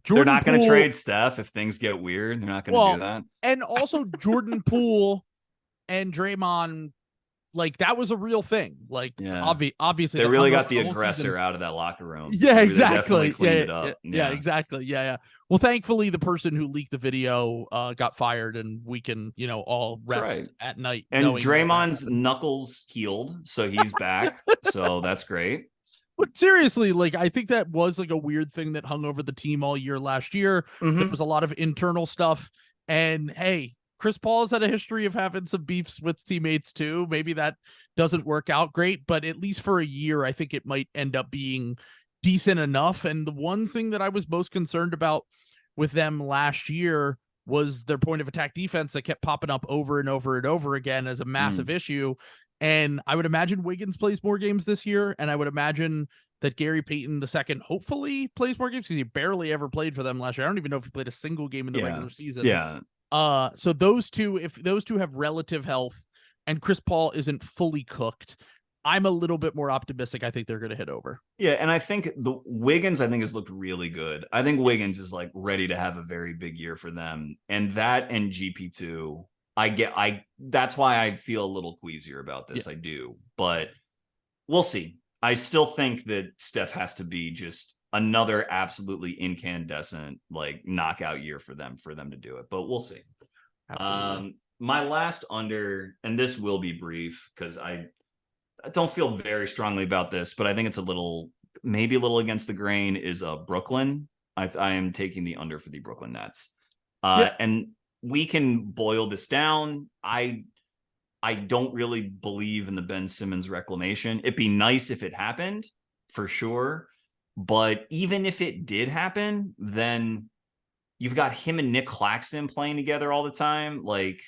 They're not going to trade Steph if things get weird. They're not going to do that. And also Jordan Poole and Draymond, like that was a real thing. Like obviously they really got the aggressor out of that locker room. Yeah, exactly. Cleaned it up. Yeah, exactly. Yeah. Well, thankfully the person who leaked the video got fired, and we can, all rest at night. And Draymond's knuckles healed, so he's back. So that's great. But seriously, like I think that was like a weird thing that hung over the team all year last year. Mm-hmm. There was a lot of internal stuff, and hey, Chris Paul has had a history of having some beefs with teammates too. Maybe that doesn't work out great, but at least for a year, I think it might end up being decent enough. And the one thing that I was most concerned about with them last year was their point of attack defense that kept popping up over and over and over again as a massive issue. And I would imagine Wiggins plays more games this year. And I would imagine that Gary Payton II hopefully plays more games because he barely ever played for them last year. I don't even know if he played a single game in the regular season. Yeah. So those two, if those two have relative health and Chris Paul isn't fully cooked, I'm a little bit more optimistic. I think they're going to hit over. Yeah, and I think Wiggins has looked really good. I think Wiggins is like ready to have a very big year for them. And that and GP2, that's why I feel a little queasier about this. I do. But we'll see. I still think that Steph has to be just another absolutely incandescent like knockout year for them to do it, but we'll see. Absolutely. My last under, and this will be brief because I don't feel very strongly about this, but I think it's maybe a little against the grain, is Brooklyn. I am taking the under for the Brooklyn Nets. Yeah. And we can boil this down. I don't really believe in the Ben Simmons reclamation. It'd be nice if it happened, for sure. But even if it did happen, then you've got him and Nick Claxton playing together all the time. Like,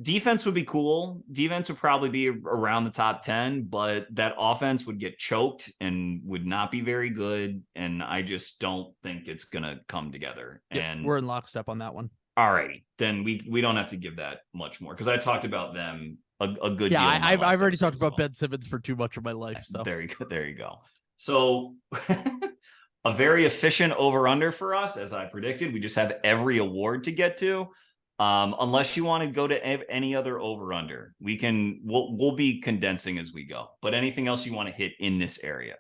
defense would be cool. Defense would probably be around the top 10, but that offense would get choked and would not be very good. And I just don't think it's going to come together. Yep, And we're in lockstep on that one. all righty, then we don't have to give that much more because I talked about them a good deal. Yeah, I've already talked about well. Ben Simmons for too much of my life. So There you go. So a very efficient over under for us, as I predicted. We just have every award to get to. Unless you want to go to any other over under, we'll be condensing as we go. But anything else you want to hit in this area?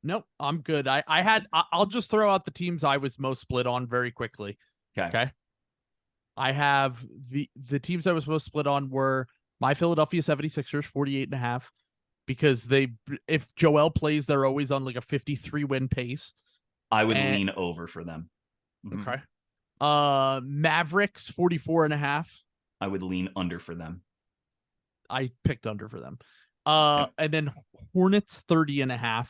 Nope, I'm good. I'll just throw out the teams I was most split on very quickly. Okay. I have the teams I was most split on were my Philadelphia 76ers, 48.5, because if Joel plays, they're always on like a 53 win pace. I would lean over for them. Mm-hmm. Okay. Mavericks, 44.5. I would lean under for them. I picked under for them. And then Hornets, 30.5.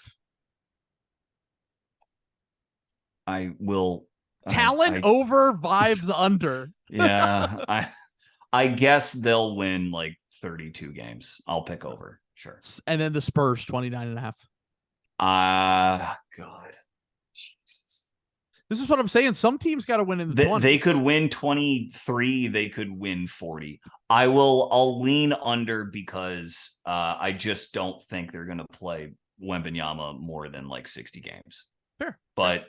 I will. Talent over, vibes under. Yeah, I guess they'll win like 32 games. I'll pick over. Sure. And then the Spurs, 29.5. God. Jesus. This is what I'm saying. Some teams got to win in the 20s. They could win 23. They could win 40. I'll lean under because I just don't think they're going to play Wembanyama more than like 60 games. Sure. But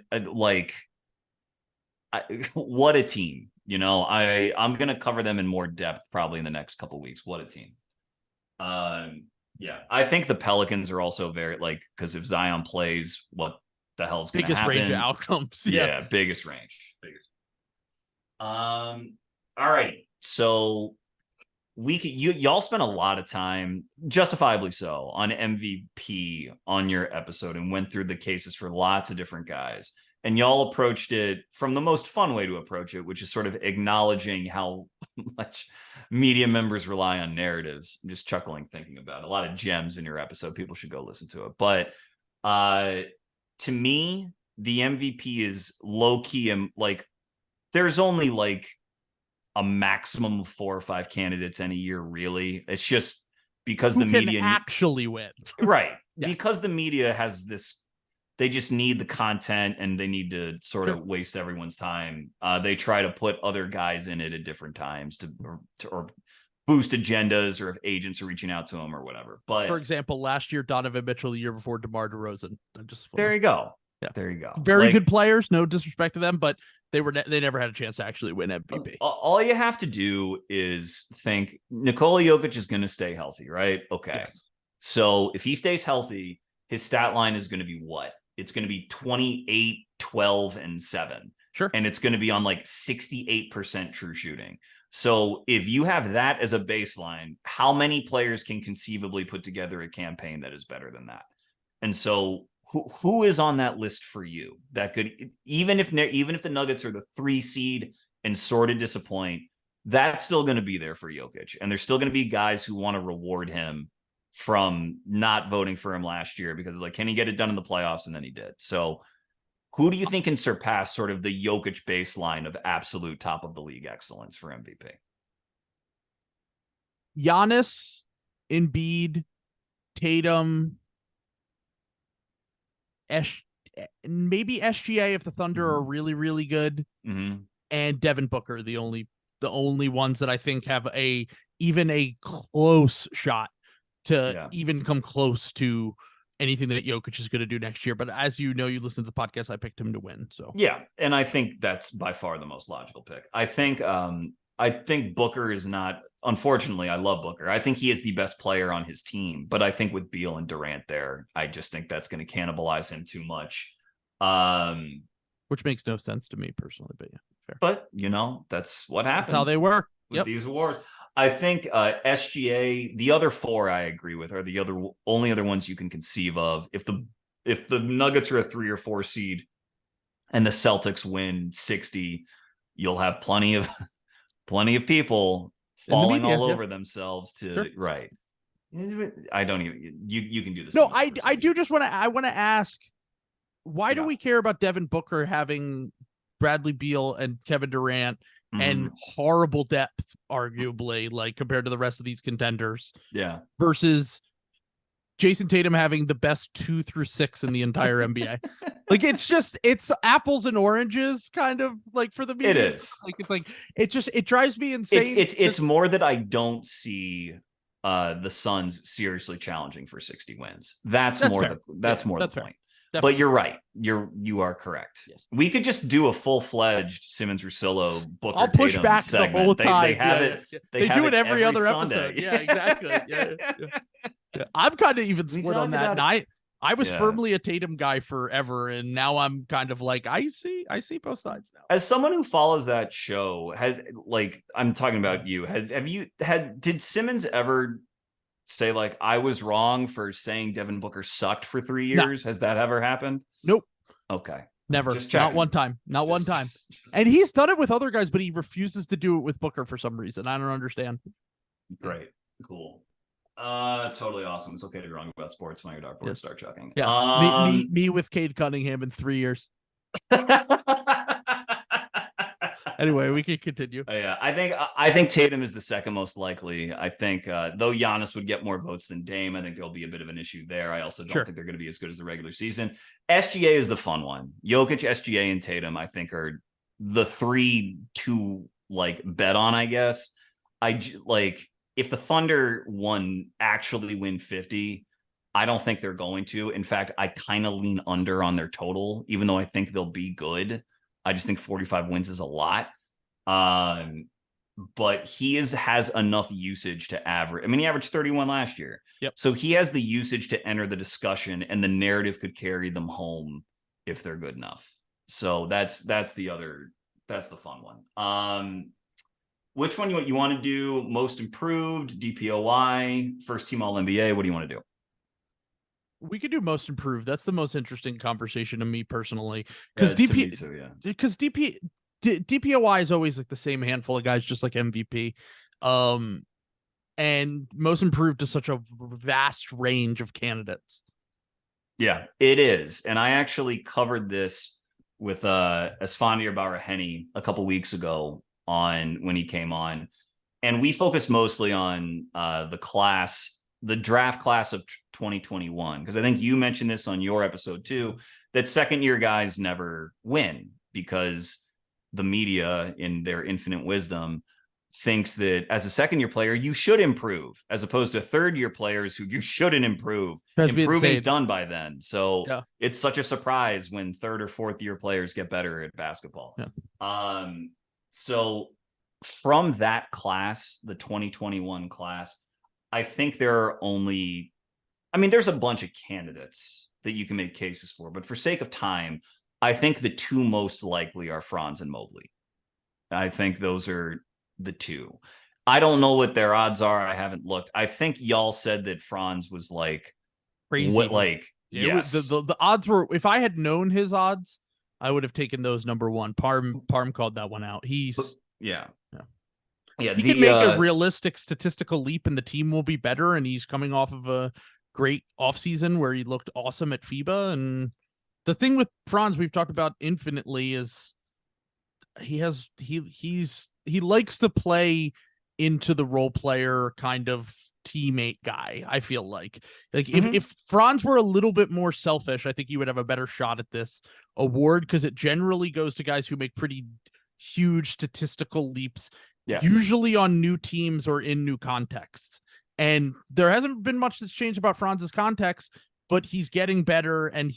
what a team. You know, I'm going to cover them in more depth probably in the next couple of weeks. What a team. Yeah, I think the Pelicans are also very because if Zion plays, what the hell's going to happen? Biggest range of outcomes. Yeah, biggest range. All right. So y'all spent a lot of time, justifiably so, on MVP on your episode and went through the cases for lots of different guys. And y'all approached it from the most fun way to approach it, which is sort of acknowledging how much media members rely on narratives. I'm just chuckling thinking about it. A lot of gems in your episode. People should go listen to it. But to me, the MVP is low key and there's only a maximum of 4 or 5 candidates in a year, really. It's just because the media can actually win. Right. Yes. Because the media has this. They just need the content and they need to sort of waste everyone's time. They try to put other guys in it at different times to boost agendas, or if agents are reaching out to them or whatever. But for example, last year, Donovan Mitchell, the year before DeMar DeRozan. There you go. Yeah. There you go. Very good players. No disrespect to them, but they never had a chance to actually win MVP. All you have to do is think Nikola Jokic is going to stay healthy, right? Okay. Yes. So if he stays healthy, his stat line is going to be what? It's going to be 28, 12, and 7. Sure. And it's going to be on 68% true shooting. So if you have that as a baseline, how many players can conceivably put together a campaign that is better than that? And so who is on that list for you that could, even if the Nuggets are the 3 seed and sort of disappoint, that's still going to be there for Jokic. And there's still going to be guys who want to reward him from not voting for him last year because can he get it done in the playoffs? And then he did. So who do you think can surpass sort of the Jokic baseline of absolute top of the league excellence for MVP? Giannis, Embiid, Tatum, maybe SGA if the Thunder are really, really good, and Devin Booker, the only ones that I think have even a close shot to even come close to anything that Jokic is going to do next year. But as you know, you listen to the podcast, I picked him to win. So yeah, and I think that's by far the most logical pick. I think I think Booker is not, unfortunately, I love Booker. I think he is the best player on his team, but I think with Beal and Durant there, I just think that's going to cannibalize him too much. Which makes no sense to me personally, but yeah, fair. But, that's what happens. That's how they work. With these awards. I think SGA, the other four I agree with, are the only other ones you can conceive of. If the Nuggets are a 3 or 4 seed and the Celtics win 60, you'll have plenty of people falling all over themselves to right. I don't even you can do this. No, I do just want to ask, why do we care about Devin Booker having Bradley Beal and Kevin Durant and horrible depth, arguably, like compared to the rest of these contenders? Yeah. Versus Jason Tatum having the best 2 through 6 in the entire NBA. Like, it's apples and oranges, kind of, like, for the media. It is. It drives me insane. It's more that I don't see the Suns seriously challenging for 60 wins. That's more fair. The point. Fair. But you're right. You are correct. Yes. We could just do a full-fledged Simmons, Russillo, Booker. I'll push Tatum back segment. the whole time. They have it. They do it every other Sunday. Episode. Yeah, exactly. Yeah. I'm kind of even split on that. And I was firmly a Tatum guy forever, and now I'm kind of like, I see both sides now. As someone who follows that show, I'm talking about you. Did Simmons ever say, like, I was wrong for saying Devin Booker sucked for 3 years? No. Has that ever happened? Nope. Okay. Never. Not one time. One time. And he's done it with other guys, but he refuses to do it with Booker for some reason. I don't understand. Great. Cool. Totally awesome. It's okay to be wrong about sports when your dartboard start chucking. Yeah. Me with Cade Cunningham in 3 years. Anyway, we can continue. Yeah, I think Tatum is the second most likely. I think though Giannis would get more votes than Dame, I think there'll be a bit of an issue there. I also don't think they're going to be as good as the regular season. SGA is the fun one. Jokic, SGA, and Tatum, I think, are the 3 to bet on, I guess. If the Thunder actually win 50, I don't think they're going to. In fact, I kind of lean under on their total, even though I think they'll be good. I just think 45 wins is a lot. But he has enough usage to average. I mean, he averaged 31 last year. Yep. So he has the usage to enter the discussion, and the narrative could carry them home if they're good enough. So that's the fun one. Which one you want to do? Most improved, DPOY, first team All NBA? What do you want to do? We could do most improved. That's the most interesting conversation to me personally, because DPOY is always like the same handful of guys, just like MVP. And most improved is such a vast range of candidates. Yeah, it is. And I actually covered this with Esfandiar Baraheni a couple weeks ago when he came on, and we focused mostly on the draft class of 2021, because I think you mentioned this on your episode too, that second year guys never win because the media, in their infinite wisdom, thinks that as a second year player you should improve, as opposed to third year players who you shouldn't improve. Improving's done by then. So it's such a surprise when third or fourth year players get better at basketball. So from that class, the 2021 class, I think there's a bunch of candidates that you can make cases for, but for sake of time, I think the 2 most likely are Franz and Mobley. I think those are the 2. I don't know what their odds are. I haven't looked. I think y'all said that Franz was crazy. Yes. The odds were, if I had known his odds, I would have taken those number 1. Parm called that one out. He can make a realistic statistical leap and the team will be better, and he's coming off of a great offseason where he looked awesome at FIBA. And the thing with Franz we've talked about infinitely is he likes to play into the role player kind of teammate guy. I feel like if Franz were a little bit more selfish, I think he would have a better shot at this award, because it generally goes to guys who make pretty huge statistical leaps. Yes. Usually on new teams or in new contexts. And there hasn't been much that's changed about Franz's context, but he's getting better. And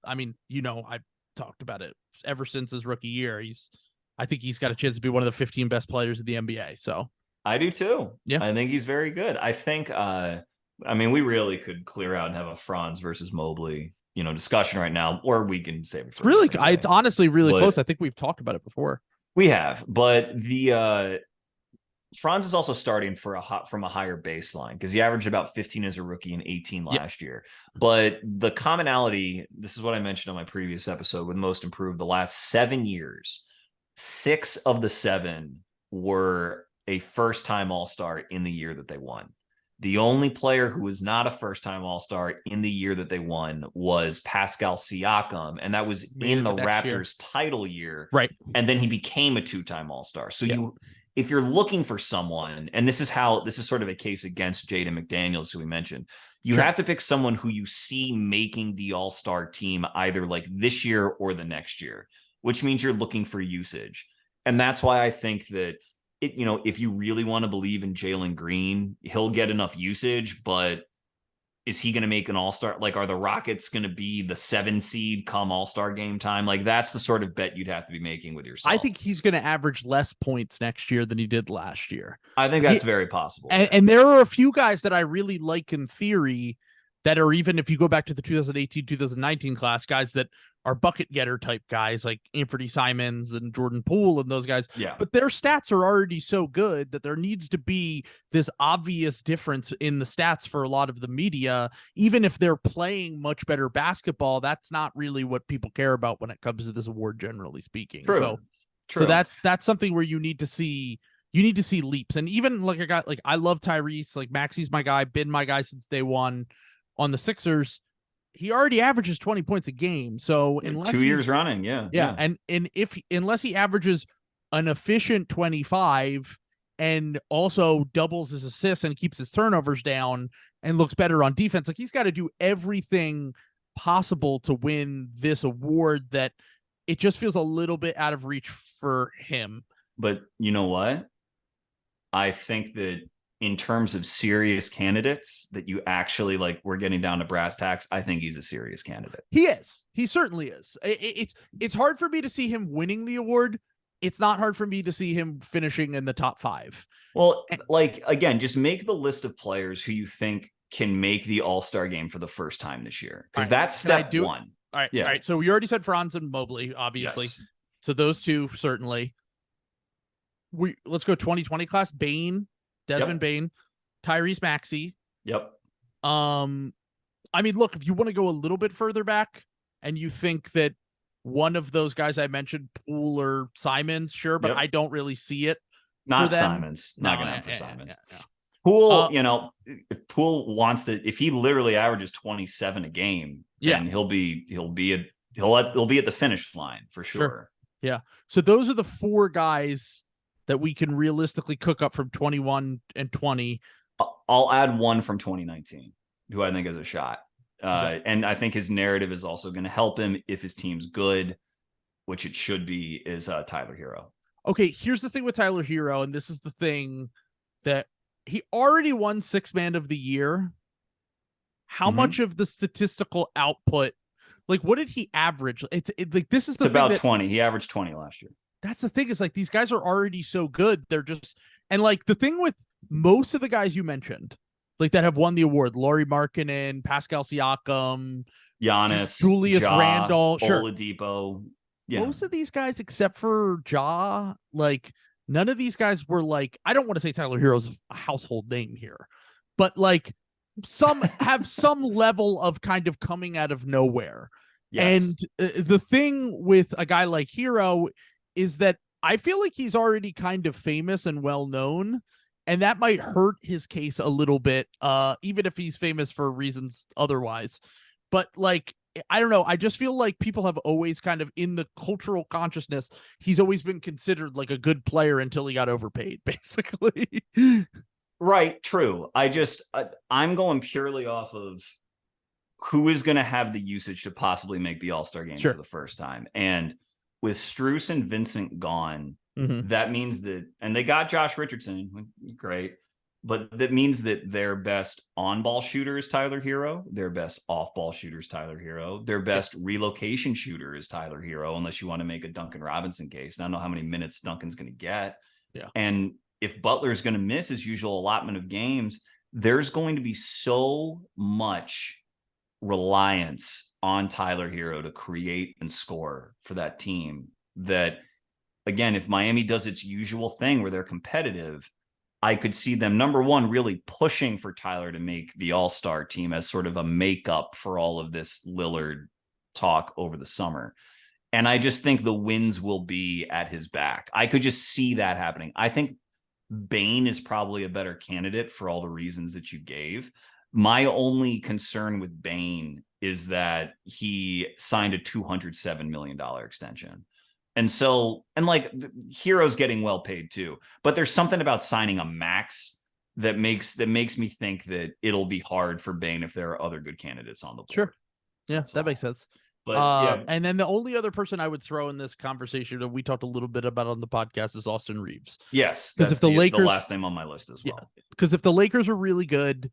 I've talked about it ever since his rookie year. He's I think he's got a chance to be one of the 15 best players in the NBA. So I do too. Yeah. I think he's very good. I think, I mean, we really could clear out and have a Franz versus Mobley, discussion right now, or we can save it for it's honestly really close. I think we've talked about it before. We have, but the Franz is also starting from a higher baseline because he averaged about 15 as a rookie and 18 last year. But the commonality, this is what I mentioned on my previous episode with Most Improved, the last 7 years, 6 of the 7 were a first-time All-Star in the year that they won. The only player who was not a first-time All-Star in the year that they won was Pascal Siakam, and that was in the Raptors' title year. Right. And then he became a 2-time All-Star. So if you're looking for someone, and this is sort of a case against Jaden McDaniels, who we mentioned, you have to pick someone who you see making the All-Star team either like this year or the next year, which means you're looking for usage. And that's why I think that if you really want to believe in Jalen Green, he'll get enough usage, but is he going to make an All-Star? Like, are the Rockets going to be the 7 seed come All-Star game time? Like, that's the sort of bet you'd have to be making with yourself. I think he's going to average less points next year than he did last year. I think that's very possible. And there are a few guys that I really like in theory that are, even if you go back to the 2018-2019 class, guys that are bucket getter type guys like Anthony Simons and Jordan Poole and those guys. Yeah. But their stats are already so good that there needs to be this obvious difference in the stats for a lot of the media. Even if they're playing much better basketball, that's not really what people care about when it comes to this award, generally speaking. True. So that's something where you need to see leaps. And even like a guy, like I love Tyrese, like Maxi's my guy, been my guy since day one on the Sixers. He already averages 20 points a game. So unless 2 years running. Yeah. And unless he averages an efficient 25 and also doubles his assists and keeps his turnovers down and looks better on defense, like he's got to do everything possible to win this award, that it just feels a little bit out of reach for him. But you know what? I think that in terms of serious candidates that you actually like, we're getting down to brass tacks, I think he's a serious candidate. He is. He certainly is. It's hard for me to see him winning the award. It's not hard for me to see him finishing in the top 5. Well, like, again, just make the list of players who you think can make the All-Star game for the first time this year, because that's step one. All right. Yeah. All right. So we already said Franz and Mobley, obviously. Yes. So those two, certainly. Let's go 2020 class. Desmond Bain, Tyrese Maxey. Yep. I mean, look, if you want to go a little bit further back and you think that one of those guys I mentioned, Poole or Simons, sure, but I don't really see it. Not Simons. Not going to happen for Simons. Poole, if Poole wants to, if he literally averages 27 a game, then he'll be at the finish line for sure. Yeah. So those are the 4 guys that we can realistically cook up from 21 and 20. I'll add one from 2019, who I think has a shot. And I think his narrative is also going to help him if his team's good, which it should be, is Tyler Hero. Okay, here's the thing with Tyler Hero, and this is the thing that he already won 6th man of the year. How much of the statistical output, like what did he average? It's about 20. He averaged 20 last year. That's the thing, is like these guys are already so good. They're just, and like the thing with most of the guys you mentioned, like that have won the award, Lauri Markkanen, Pascal Siakam, Giannis, Julius Randle, Oladipo. Yeah. Most of these guys, except for Ja, like none of these guys were like, I don't want to say Tyler Hero's a household name here, but like some have some level of kind of coming out of nowhere. Yes. And the thing with a guy like Hero is that I feel like he's already kind of famous and well known, and that might hurt his case a little bit, even if he's famous for reasons otherwise. But like, I don't know. I just feel like people have always kind of, in the cultural consciousness, he's always been considered like a good player until he got overpaid, basically. Right. True. I'm going purely off of who is going to have the usage to possibly make the All-Star game for the first time. And with Strus and Vincent gone, that means that, and they got Josh Richardson, great, but that means that their best on-ball shooter is Tyler Hero. Their best off-ball shooter is Tyler Hero. Their best relocation shooter is Tyler Hero, unless you want to make a Duncan Robinson case. And I don't know how many minutes Duncan's going to get. Yeah. And if Butler's going to miss his usual allotment of games, there's going to be so much reliance on Tyler Hero to create and score for that team that, again, if Miami does its usual thing where they're competitive, I could see them, number one, really pushing for Tyler to make the All-Star team as sort of a makeup for all of this Lillard talk over the summer. And I just think the wins will be at his back. I could just see that happening. I think Bane is probably a better candidate for all the reasons that you gave. My only concern with Bane is that he signed a $207 million extension. And so, and like, Hero's getting well paid too, but there's something about signing a max that makes me think that it'll be hard for Bane if there are other good candidates on the board. Sure. Yeah, That's that all. makes sense. But yeah, And then the only other person I would throw in this conversation that we talked a little bit about on the podcast is Austin Reeves. yes, 'Cause that's if the Lakers- last name on my list as well. Because if the Lakers are really good,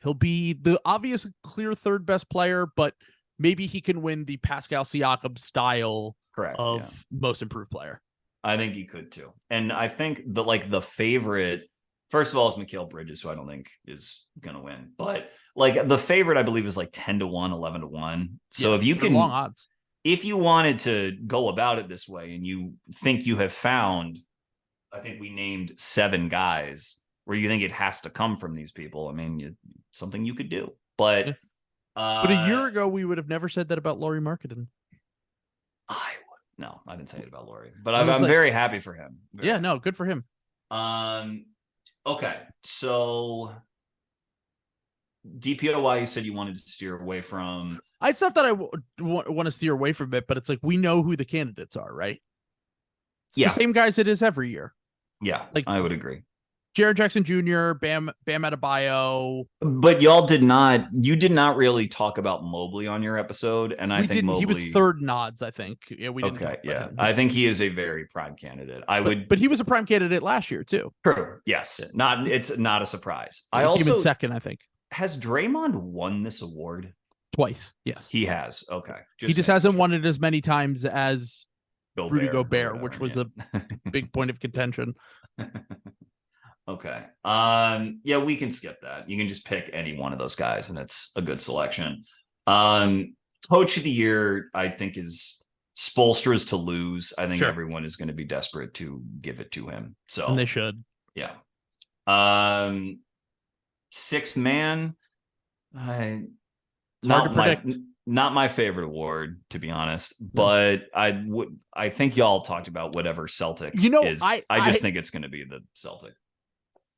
he'll be the obvious clear third best player, but maybe he can win the Pascal Siakam style Correct. of most improved player. I think he could too. And I think the favorite, first of all, is Mikal Bridges, who I don't think is going to win. But like the favorite, I believe, is like 10-1, 11-1. So if you can, long odds. If you wanted to go about it this way and you think you have found, I think we named 7 guys where you think it has to come from these people. I mean, something you could do. But a year ago, we would have never said that about Lauri Markkanen. No, I didn't say it about Lauri, but I'm very happy for him. No, good for him. Okay, so DPOY, you said you wanted to steer away from. It's not that I want to steer away from it, but it's like we know who the candidates are, right? It's the same guys it is every year. Yeah, like I would agree. Jaren Jackson Jr., Bam Adebayo. But you did not really talk about Mobley on your episode, and I think Mobley, he was third nods. I think we didn't. Okay, yeah, I think he is a very prime candidate. But he was a prime candidate last year too. True. Yes. It's not a surprise. I also came in second. I think. Has Draymond won this award twice? Yes, he has. Okay, he just hasn't won it as many times as Rudy Gobert, whatever, which was a big point of contention. Okay. We can skip that. You can just pick any one of those guys, and it's a good selection. Coach of the year, I think, is Spoelstra's to lose. I think everyone is going to be desperate to give it to him. So, and they should. Yeah. Sixth man. Not my favorite award, to be honest, but I think y'all talked about whatever Celtic is. I just think it's going to be the Celtic.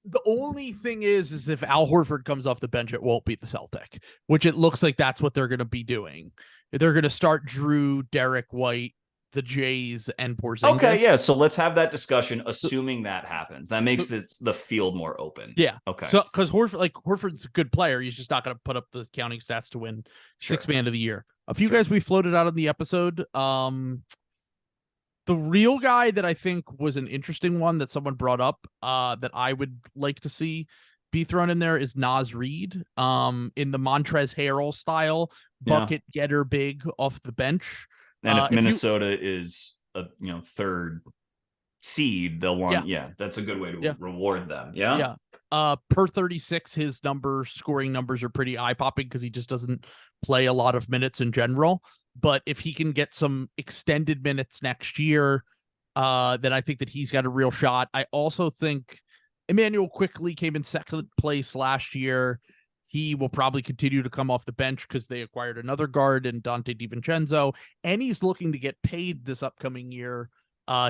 The only thing is if Al Horford comes off the bench, it won't be the Celtic, which it looks like that's what they're going to be doing. They're going to start Drew, Derek White, the Jays, and Porzingis. Okay, yeah. So let's have that discussion. Assuming that happens, that makes the field more open. Yeah. Okay. So because Horford's a good player, he's just not going to put up the counting stats to win Sixth Man of the Year. A few guys we floated out on the episode. The real guy that I think was an interesting one that someone brought up that I would like to see be thrown in there is Naz Reid in the Montrezl Harrell style bucket getter big off the bench. And if Minnesota is a third seed, they'll want that's a good way to reward them. Yeah. Per 36, his scoring numbers are pretty eye-popping because he just doesn't play a lot of minutes in general. But if he can get some extended minutes next year, then I think that he's got a real shot. I also think Emmanuel Quickley came in second place last year. He will probably continue to come off the bench because they acquired another guard in Dante DiVincenzo, and he's looking to get paid this upcoming year.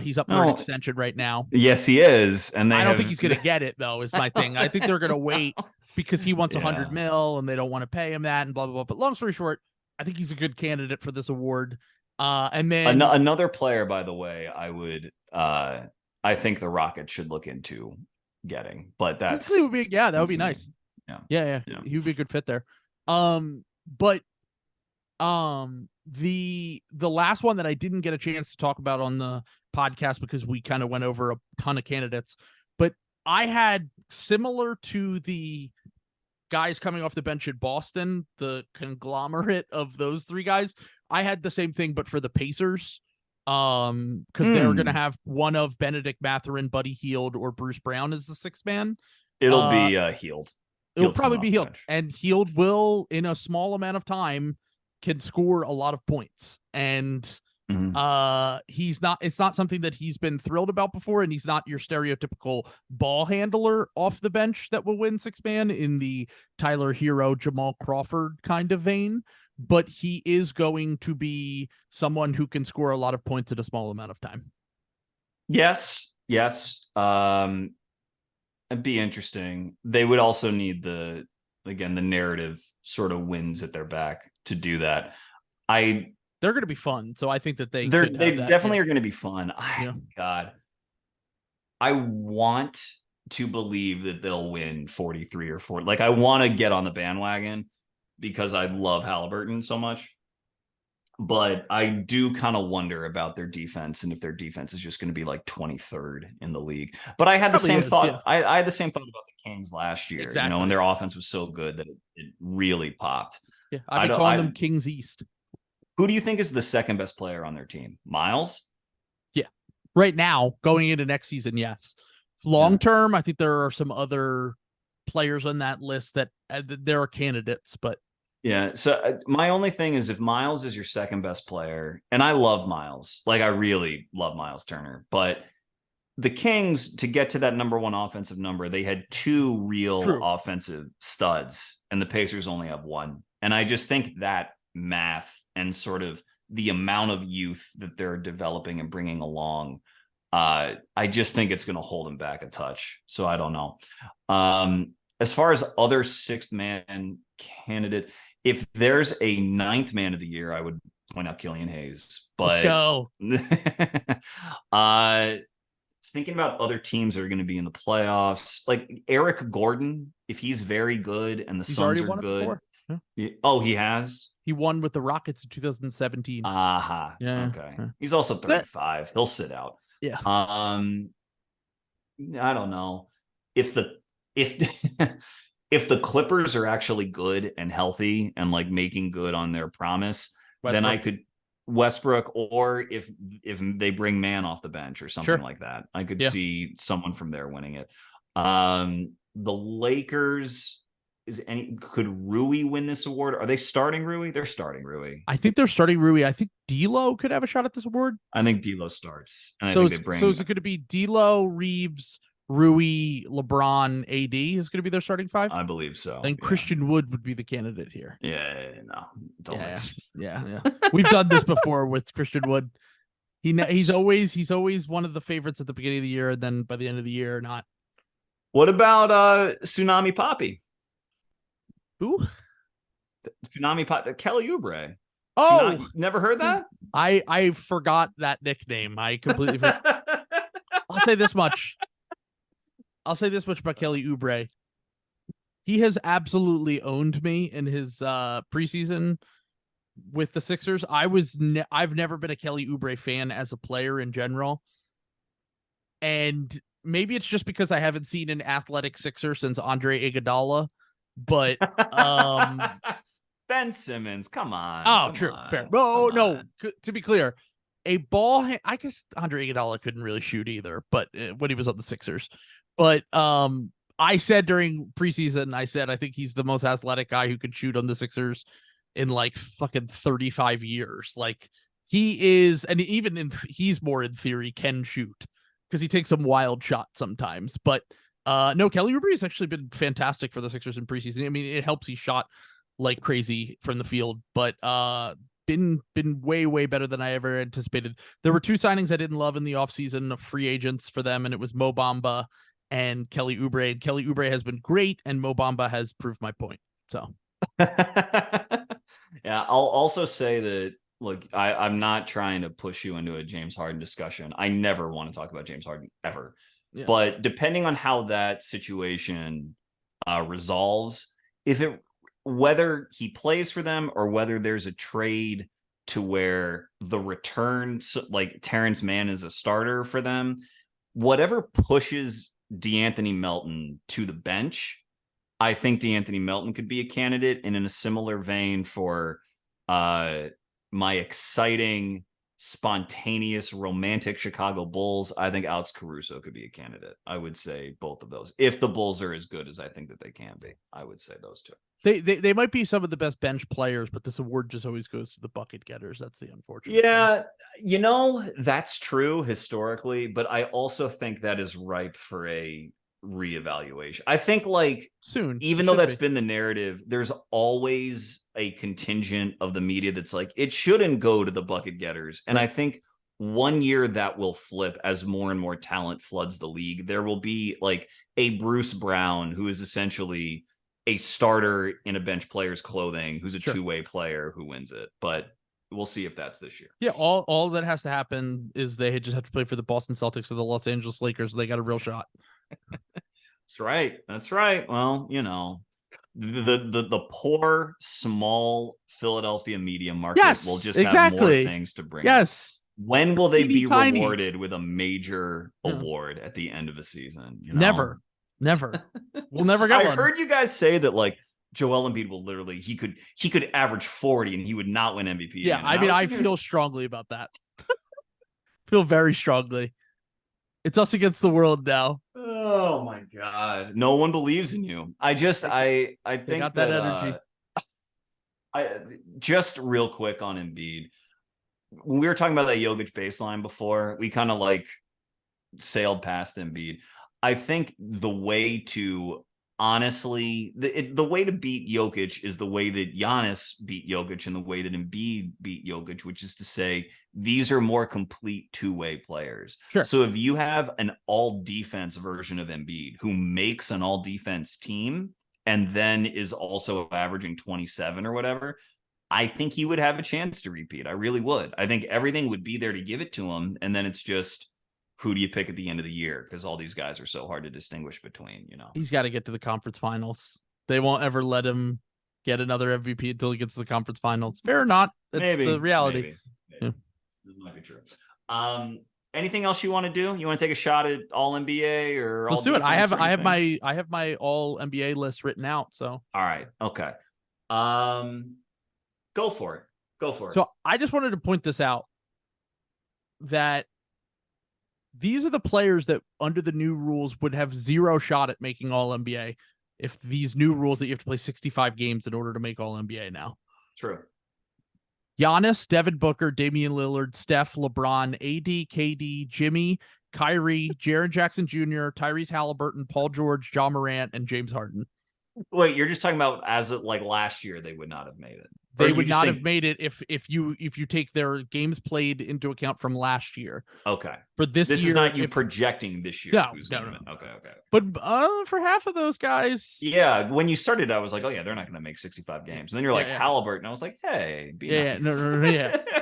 He's up for an extension right now. Yes, he is. And I don't think he's going to get it, though, is my thing. I think they're going to wait because he wants $100 million and they don't want to pay him that and blah, blah, blah. But long story short, I think he's a good candidate for this award. And then another player, by the way, I think the Rockets should look into getting, but that would be nice. Yeah. He would be a good fit there. But the last one that I didn't get a chance to talk about on the podcast because we kind of went over a ton of candidates, but I had similar to the guys coming off the bench at Boston, the conglomerate of those three guys. I had the same thing, but for the Pacers, because they're going to have one of Benedict Mathurin, Buddy Hield, or Bruce Brown as the sixth man. It'll be Hield. It'll probably be Hield, and Hield will, in a small amount of time, can score a lot of points. And it's not something that he's been thrilled about before, and he's not your stereotypical ball handler off the bench that will win six man in the Tyler Hero, Jamal Crawford kind of vein, but he is going to be someone who can score a lot of points in a small amount of time. Yes. It'd be interesting. They would also need the narrative sort of wins at their back to do that. They're going to be fun. So I think that they definitely are going to be fun. God, I want to believe that they'll win 43 or 40. Like, I want to get on the bandwagon because I love Halliburton so much. But I do kind of wonder about their defense and if their defense is just going to be like 23rd in the league. But I had the same thought. Yeah. I had the same thought about the Kings last year, exactly. When their offense was so good that it really popped. Yeah, I've been calling them Kings East. Who do you think is the second best player on their team? Miles? Yeah. Right now, going into next season, yes. Long term, I think there are some other players on that list that there are candidates, but yeah. So my only thing is, if Miles is your second best player, and I love Miles, like I really love Miles Turner, but the Kings, to get to that number one offensive number, they had two real offensive studs, and the Pacers only have one. And I just think that math and sort of the amount of youth that they're developing and bringing along, I just think it's going to hold them back a touch. So I don't know. As far as other sixth man candidate, if there's a ninth man of the year, I would point out Killian Hayes. But let's go. Thinking about other teams that are going to be in the playoffs, like Eric Gordon, if he's very good and the Suns are good. Oh, he has? He won with the Rockets in 2017. Yeah. Okay. He's also 35. He'll sit out. Yeah. I don't know. If the Clippers are actually good and healthy and like making good on their promise, then I could Westbrook, or if they bring Man off the bench or something like that, I could see someone from there winning it. The Lakers, could Rui win this award? Are they starting Rui? They're starting Rui. I think they're starting Rui. I think D'Lo could have a shot at this award. I think D'Lo starts. And so is it going to be D'Lo, Reeves, Rui, LeBron, AD is going to be their starting five? I believe so. And Christian Wood would be the candidate here. No. Yeah. We've done this before with Christian Wood. He's always one of the favorites at the beginning of the year, and then by the end of the year, not. What about Tsunami Poppy? Who? Tsunami Poppy, Kelly Oubre. Oh, never heard that? I forgot that nickname. I completely forgot. I'll say this much about Kelly Oubre. He has absolutely owned me in his preseason with the Sixers. I've never been a Kelly Oubre fan as a player in general. And maybe it's just because I haven't seen an athletic Sixer since Andre Iguodala, but Ben Simmons, come on. Oh, true. Fair. No, to be clear, a ball I guess Andre Iguodala couldn't really shoot either, but when he was on the Sixers. But I said during preseason, I think he's the most athletic guy who could shoot on the Sixers in like fucking 35 years. Like, he is, and even he's more in theory can shoot because he takes some wild shots sometimes. But no, Kelly Oubre has actually been fantastic for the Sixers in preseason. I mean, it helps he shot like crazy from the field, but been way better than I ever anticipated. There were two signings I didn't love in the offseason of free agents for them, and it was Mo Bamba and Kelly Oubre. And Kelly Oubre has been great, and Mo Bamba has proved my point. So yeah, I'll also say that, look, I'm not trying to push you into a James Harden discussion. I never want to talk about James Harden ever. Yeah. But depending on how that situation resolves, whether he plays for them or whether there's a trade to where the return, like Terrence Mann is a starter for them, whatever pushes DeAnthony Melton to the bench, I think DeAnthony Melton could be a candidate. And in a similar vein for my exciting, spontaneous, romantic Chicago Bulls, I think Alex Caruso could be a candidate. I would say both of those. If the Bulls are as good as I think that they can be, I would say those two. They might be some of the best bench players, but this award just always goes to the bucket getters. That's the unfortunate thing. You know, that's true historically, but I also think that is ripe for a reevaluation. I think like soon, even though that's been the narrative, there's always a contingent of the media that's like, it shouldn't go to the bucket getters. And I think one year that will flip as more and more talent floods the league. There will be like a Bruce Brown who is essentially a starter in a bench player's clothing, who's a two-way player who wins it. But we'll see if that's this year. Yeah, all that has to happen is they just have to play for the Boston Celtics or the Los Angeles Lakers. They got a real shot. That's right. That's right. Well, you know, the poor, small Philadelphia media market will just have more things to bring. Yes. When will they be rewarded with a major award at the end of a season? You know? Never. We'll never get one. I heard you guys say that like Joel Embiid will literally he could average 40 and he would not win MVP. Yeah, I mean, I feel strongly about that. Feel very strongly. It's us against the world now. Oh my God. No one believes in you. I think got that energy. I just real quick on Embiid. When we were talking about that Jokic baseline before, we kind of like sailed past Embiid. I think the way to honestly, the way to beat Jokic is the way that Giannis beat Jokic and the way that Embiid beat Jokic, which is to say these are more complete two-way players. Sure. So if you have an all-defense version of Embiid who makes an all-defense team and then is also averaging 27 or whatever, I think he would have a chance to repeat. I really would. I think everything would be there to give it to him. And then it's just, who do you pick at the end of the year? Because all these guys are so hard to distinguish between, you know. He's got to get to the conference finals. They won't ever let him get another MVP until he gets to the conference finals. Fair or not, that's the reality. Maybe. Yeah. This might be true. Anything else you want to do? You want to take a shot at all NBA or let's do it. I have my all NBA list written out. So all right. Okay. Go for it. So I just wanted to point this out that these are the players that under the new rules would have zero shot at making all NBA if these new rules that you have to play 65 games in order to make all NBA now. True. Giannis, Devin Booker, Damian Lillard, Steph, LeBron, AD, KD, Jimmy, Kyrie, Jaren Jackson Jr., Tyrese Halliburton, Paul George, Ja Morant, and James Harden. Wait, you're just talking about as of like last year, they would not have made it. They would not have made it if you take their games played into account from last year. Okay. For this year, is not you projecting this year. No. Okay. But for half of those guys, yeah. When you started, I was like, oh yeah, they're not going to make 65 games. And then you're like Halliburton. I was like, hey, nice.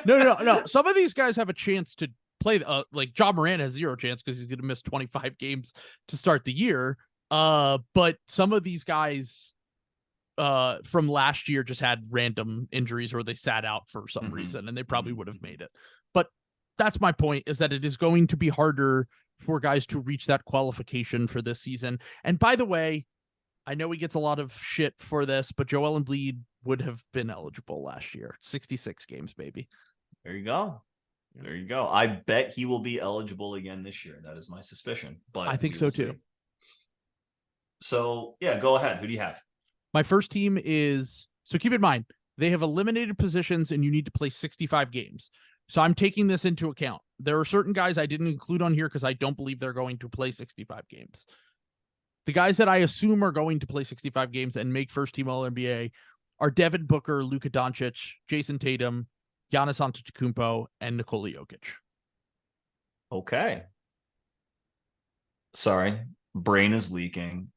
No. Some of these guys have a chance to play. Like Ja Morant has zero chance because he's going to miss 25 games to start the year. But some of these guys from last year just had random injuries or they sat out for some reason and they probably would have made it. But that's my point, is that it is going to be harder for guys to reach that qualification for this season. And by the way, I know he gets a lot of shit for this, but Joel Embiid would have been eligible last year. 66 games, baby. There you go. I bet he will be eligible again this year. That is my suspicion. But I think so too. So yeah, go ahead. Who do you have? My first team is, so keep in mind, they have eliminated positions and you need to play 65 games. So I'm taking this into account. There are certain guys I didn't include on here because I don't believe they're going to play 65 games. The guys that I assume are going to play 65 games and make first team All NBA are Devin Booker, Luka Doncic, Jason Tatum, Giannis Antetokounmpo, and Nikola Jokic. Okay. Sorry, brain is leaking.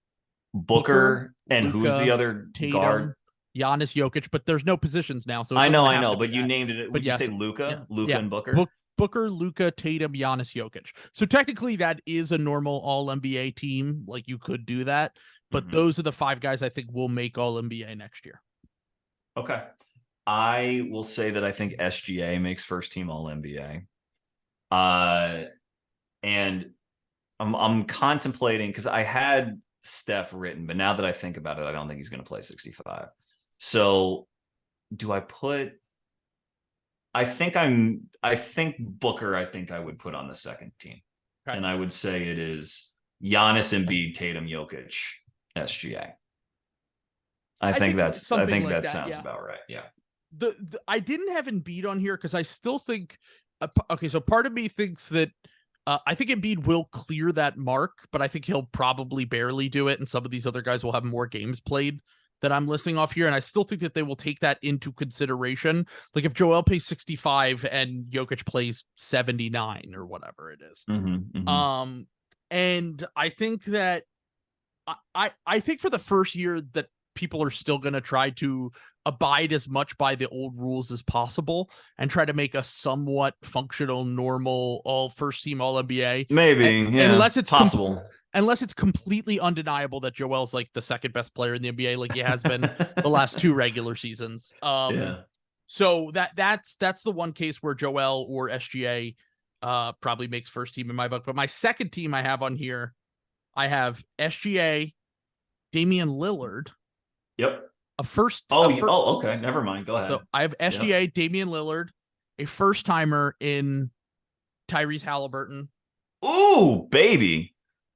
Booker and Luka, who's the other Tatum, guard? Giannis, Jokic, but there's no positions now. So I know, but you named it. Would you say Luka? Luka and Booker? Booker, Luka, Tatum, Giannis, Jokic. So technically that is a normal all NBA team. Like you could do that, but those are the five guys I think will make all NBA next year. Okay. I will say that I think SGA makes first team all NBA. And I'm contemplating because I had Steph written, but now that I think about it, I don't think he's going to play 65. So do I put? I think Booker. I think I would put on the second team, Okay. and I would say it is Giannis, Embiid, Tatum, Jokic, SGA. I think that sounds about right. Yeah. I didn't have Embiid on here because I still think okay, so part of me thinks that I think Embiid will clear that mark, but I think he'll probably barely do it, and some of these other guys will have more games played that I'm listing off here, and I still think that they will take that into consideration. Like if Joel plays 65 and Jokic plays 79 or whatever it is. And I think that I think for the first year that people are still going to try to abide as much by the old rules as possible and try to make a somewhat functional, normal, all first team, all NBA. Maybe, yeah, unless it's possible. Unless it's completely undeniable that Joel's like the second best player in the NBA, like he has been the last 2 regular seasons. Yeah. So that's the one case where Joel or SGA probably makes first team in my book. But my second team I have on here, I have SGA, Damian Lillard. Yep. Okay. Never mind. Go ahead. So I have SGA, Damian Lillard, a first timer in Tyrese Halliburton. Ooh, baby.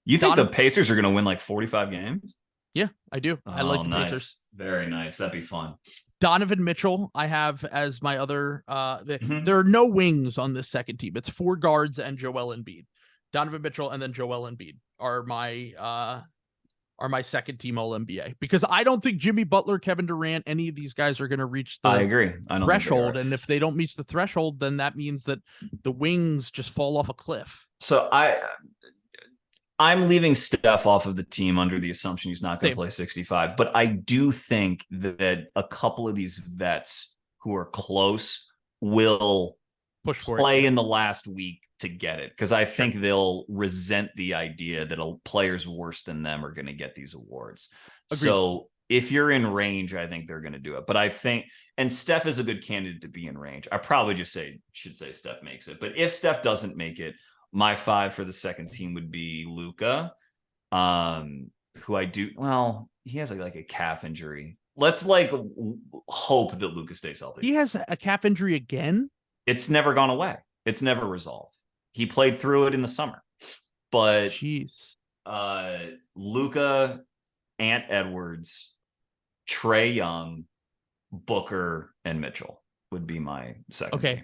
You think the Pacers are going to win like 45 games? Yeah, I do. I like the nice. Pacers. Very nice. That'd be fun. Donovan Mitchell, I have as my other. There are no wings on this second team. It's 4 guards and Joel Embiid. Donovan Mitchell and then Joel Embiid are my second team All NBA, because I don't think Jimmy Butler, Kevin Durant, any of these guys are going to reach the I agree. I don't threshold. And if they don't reach the threshold, then that means that the wings just fall off a cliff. So I'm leaving Steph off of the team under the assumption he's not going to play 65. But I do think that a couple of these vets who are close will play in the last week to get it, because I think they'll resent the idea that players worse than them are going to get these awards. Agreed. So if you're in range, I think they're going to do it. But I think, and Steph is a good candidate to be in range. I probably should say Steph makes it. But if Steph doesn't make it, my 5 for the second team would be Luka, who he has like a calf injury. Let's hope that Luka stays healthy. He has a calf injury again? It's never gone away. It's never resolved. He played through it in the summer. But Luka, Ant Edwards, Trae Young, Booker, and Mitchell would be my second team.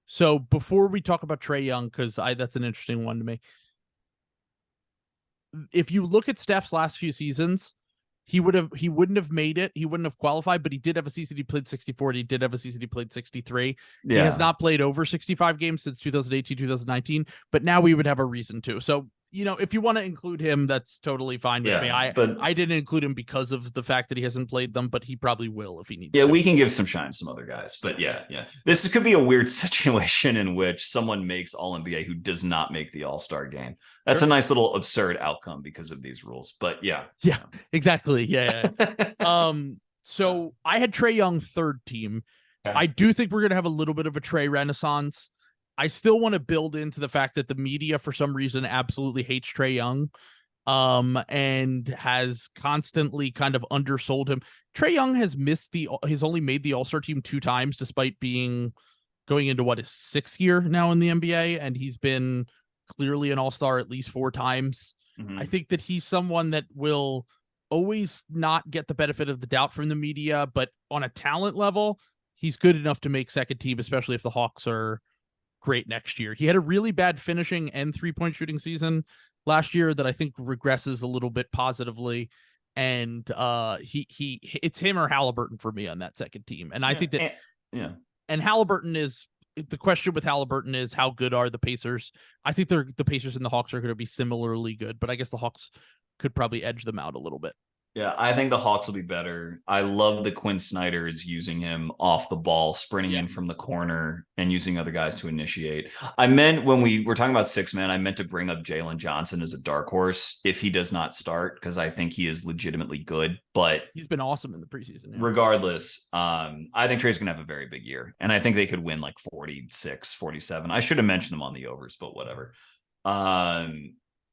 So before we talk about Trae Young, because that's an interesting one to me. If you look at Steph's last few seasons, he wouldn't have made it. He wouldn't have qualified, but he did have a season he played 64. He did have a season he played 63. Yeah. He has not played over 65 games since 2018, 2019, but now we would have a reason to. So, if you want to include him, that's totally fine with me. I didn't include him because of the fact that he hasn't played them, but he probably will if he needs to. Yeah, we can give some shine to some other guys. But yeah. This could be a weird situation in which someone makes All-NBA who does not make the All-Star game. That's a nice little absurd outcome because of these rules. But yeah. Yeah, exactly. Yeah. So I had Trae Young third team. Okay. I do think we're going to have a little bit of a Trae renaissance. I still want to build into the fact that the media, for some reason, absolutely hates Trae Young, and has constantly kind of undersold him. Trae Young has only made the All-Star team 2 times, despite going into his 6th year now in the NBA, and he's been clearly an All-Star at least 4 times. Mm-hmm. I think that he's someone that will always not get the benefit of the doubt from the media, but on a talent level, he's good enough to make second team, especially if the Hawks are great next year. He had a really bad finishing and 3-point shooting season last year that I think regresses a little bit positively. And it's him or Halliburton for me on that second team. And I think that, and Halliburton is, the question with Halliburton is how good are the Pacers? I think the Pacers and the Hawks are going to be similarly good, but I guess the Hawks could probably edge them out a little bit. Yeah, I think the Hawks will be better. I love that Quinn Snyder is using him off the ball, sprinting in from the corner and using other guys to initiate. I meant when we were talking about 6-man, I meant to bring up Jalen Johnson as a dark horse if he does not start, because I think he is legitimately good. But he's been awesome in the preseason. Yeah. Regardless, I think Trae's going to have a very big year. And I think they could win like 46, 47. I should have mentioned them on the overs, but whatever.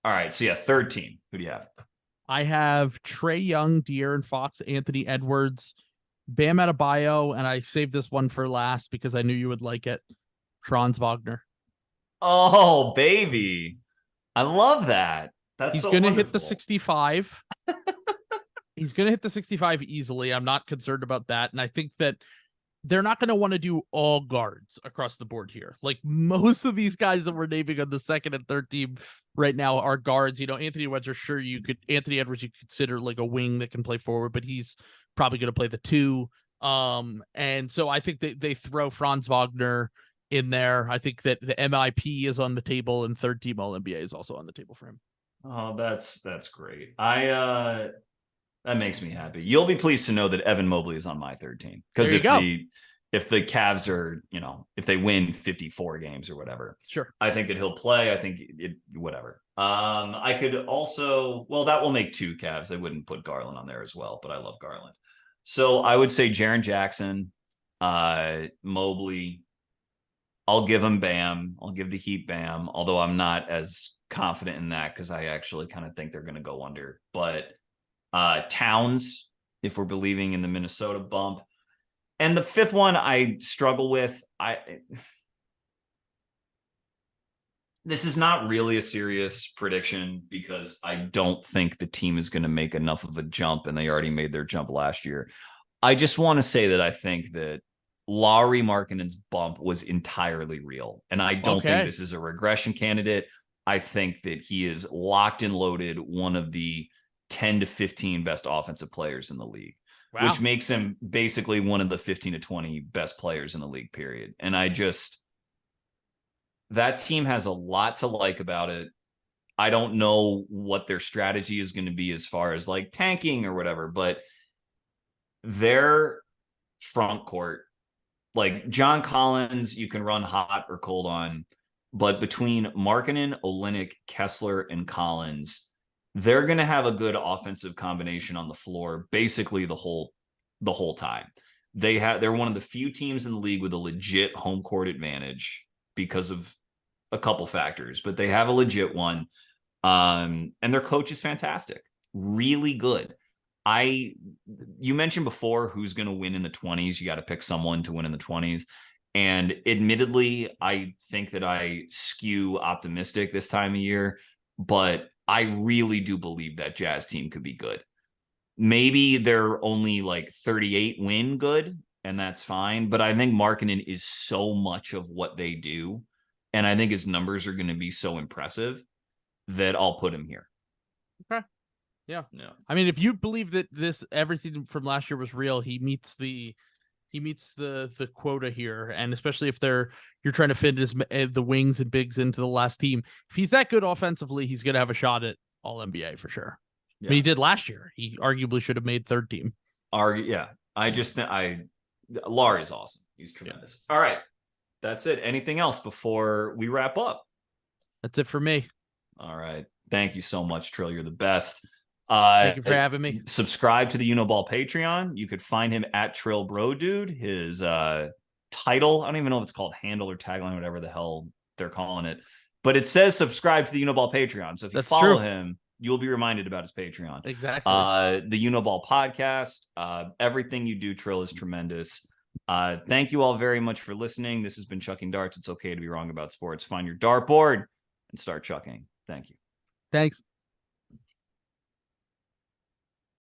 All right. So yeah, third team. Who do you have? I have Trae Young, De'Aaron Fox, Anthony Edwards, Bam Adebayo, and I saved this one for last because I knew you would like it. Franz Wagner. Oh, baby. I love that. That's He's so going to hit the wonderful. 65. He's going to hit the 65 easily. I'm not concerned about that. And I think that they're not going to want to do all guards across the board here. Like most of these guys that we're naming on the second and third team right now are guards. You know, Anthony Edwards, you could consider like a wing that can play forward, but he's probably going to play the 2. And so I think that they throw Franz Wagner in there. I think that the MIP is on the table and third team All NBA is also on the table for him. Oh, that's great. That makes me happy. You'll be pleased to know that Evan Mobley is on my third team. Because if the Cavs are, if they win 54 games or whatever, sure, I think that he'll play. I think whatever. I could also, that will make 2 Cavs. I wouldn't put Garland on there as well, but I love Garland. So I would say Jaren Jackson, Mobley. I'll give him Bam. I'll give the Heat Bam, although I'm not as confident in that because I actually kind of think they're going to go under. But Towns, if we're believing in the Minnesota bump. And the 5th one I struggle with. This is not really a serious prediction because I don't think the team is going to make enough of a jump, and they already made their jump last year. I just want to say that I think that Lauri Markkanen's bump was entirely real, and I don't think this is a regression candidate. I think that he is locked and loaded, one of the 10 to 15 best offensive players in the league, which makes him basically one of the 15 to 20 best players in the league, period. And that team has a lot to like about it. I don't know what their strategy is going to be as far as like tanking or whatever, but their front court, like John Collins, you can run hot or cold on, but between Markkanen, Olynyk, Kessler, and Collins, they're going to have a good offensive combination on the floor basically the whole time. They're one of the few teams in the league with a legit home court advantage because of a couple factors, but they have a legit one. And their coach is fantastic, really good. You mentioned before who's going to win in the 20s. You got to pick someone to win in the 20s. And admittedly, I think that I skew optimistic this time of year, but I really do believe that Jazz team could be good. Maybe they're only like 38 win good, and that's fine. But I think Markkanen is so much of what they do, and I think his numbers are going to be so impressive that I'll put him here. Okay. Yeah. I mean, if you believe that everything from last year was real, he meets the quota here, and especially if you're trying to fit the wings and bigs into the last team. If he's that good offensively, he's going to have a shot at All NBA for sure. Yeah. I mean, he did last year. He arguably should have made third team. Yeah. I just think Lauri's awesome. He's tremendous. Yeah. All right. That's it. Anything else before we wrap up? That's it for me. All right. Thank you so much, Trill. You're the best. Thank you for having me. Subscribe to the Uniball Patreon. You could find him at TrillBroDude. His title, I don't even know if it's called handle or tagline, whatever the hell they're calling it, but it says subscribe to the Uniball Patreon. So if you follow him, you'll be reminded about his Patreon. Exactly. The Uniball podcast. Everything you do, Trill, is tremendous. Thank you all very much for listening. This has been Chucking Darts. It's okay to be wrong about sports. Find your dartboard and start chucking. Thank you. Thanks.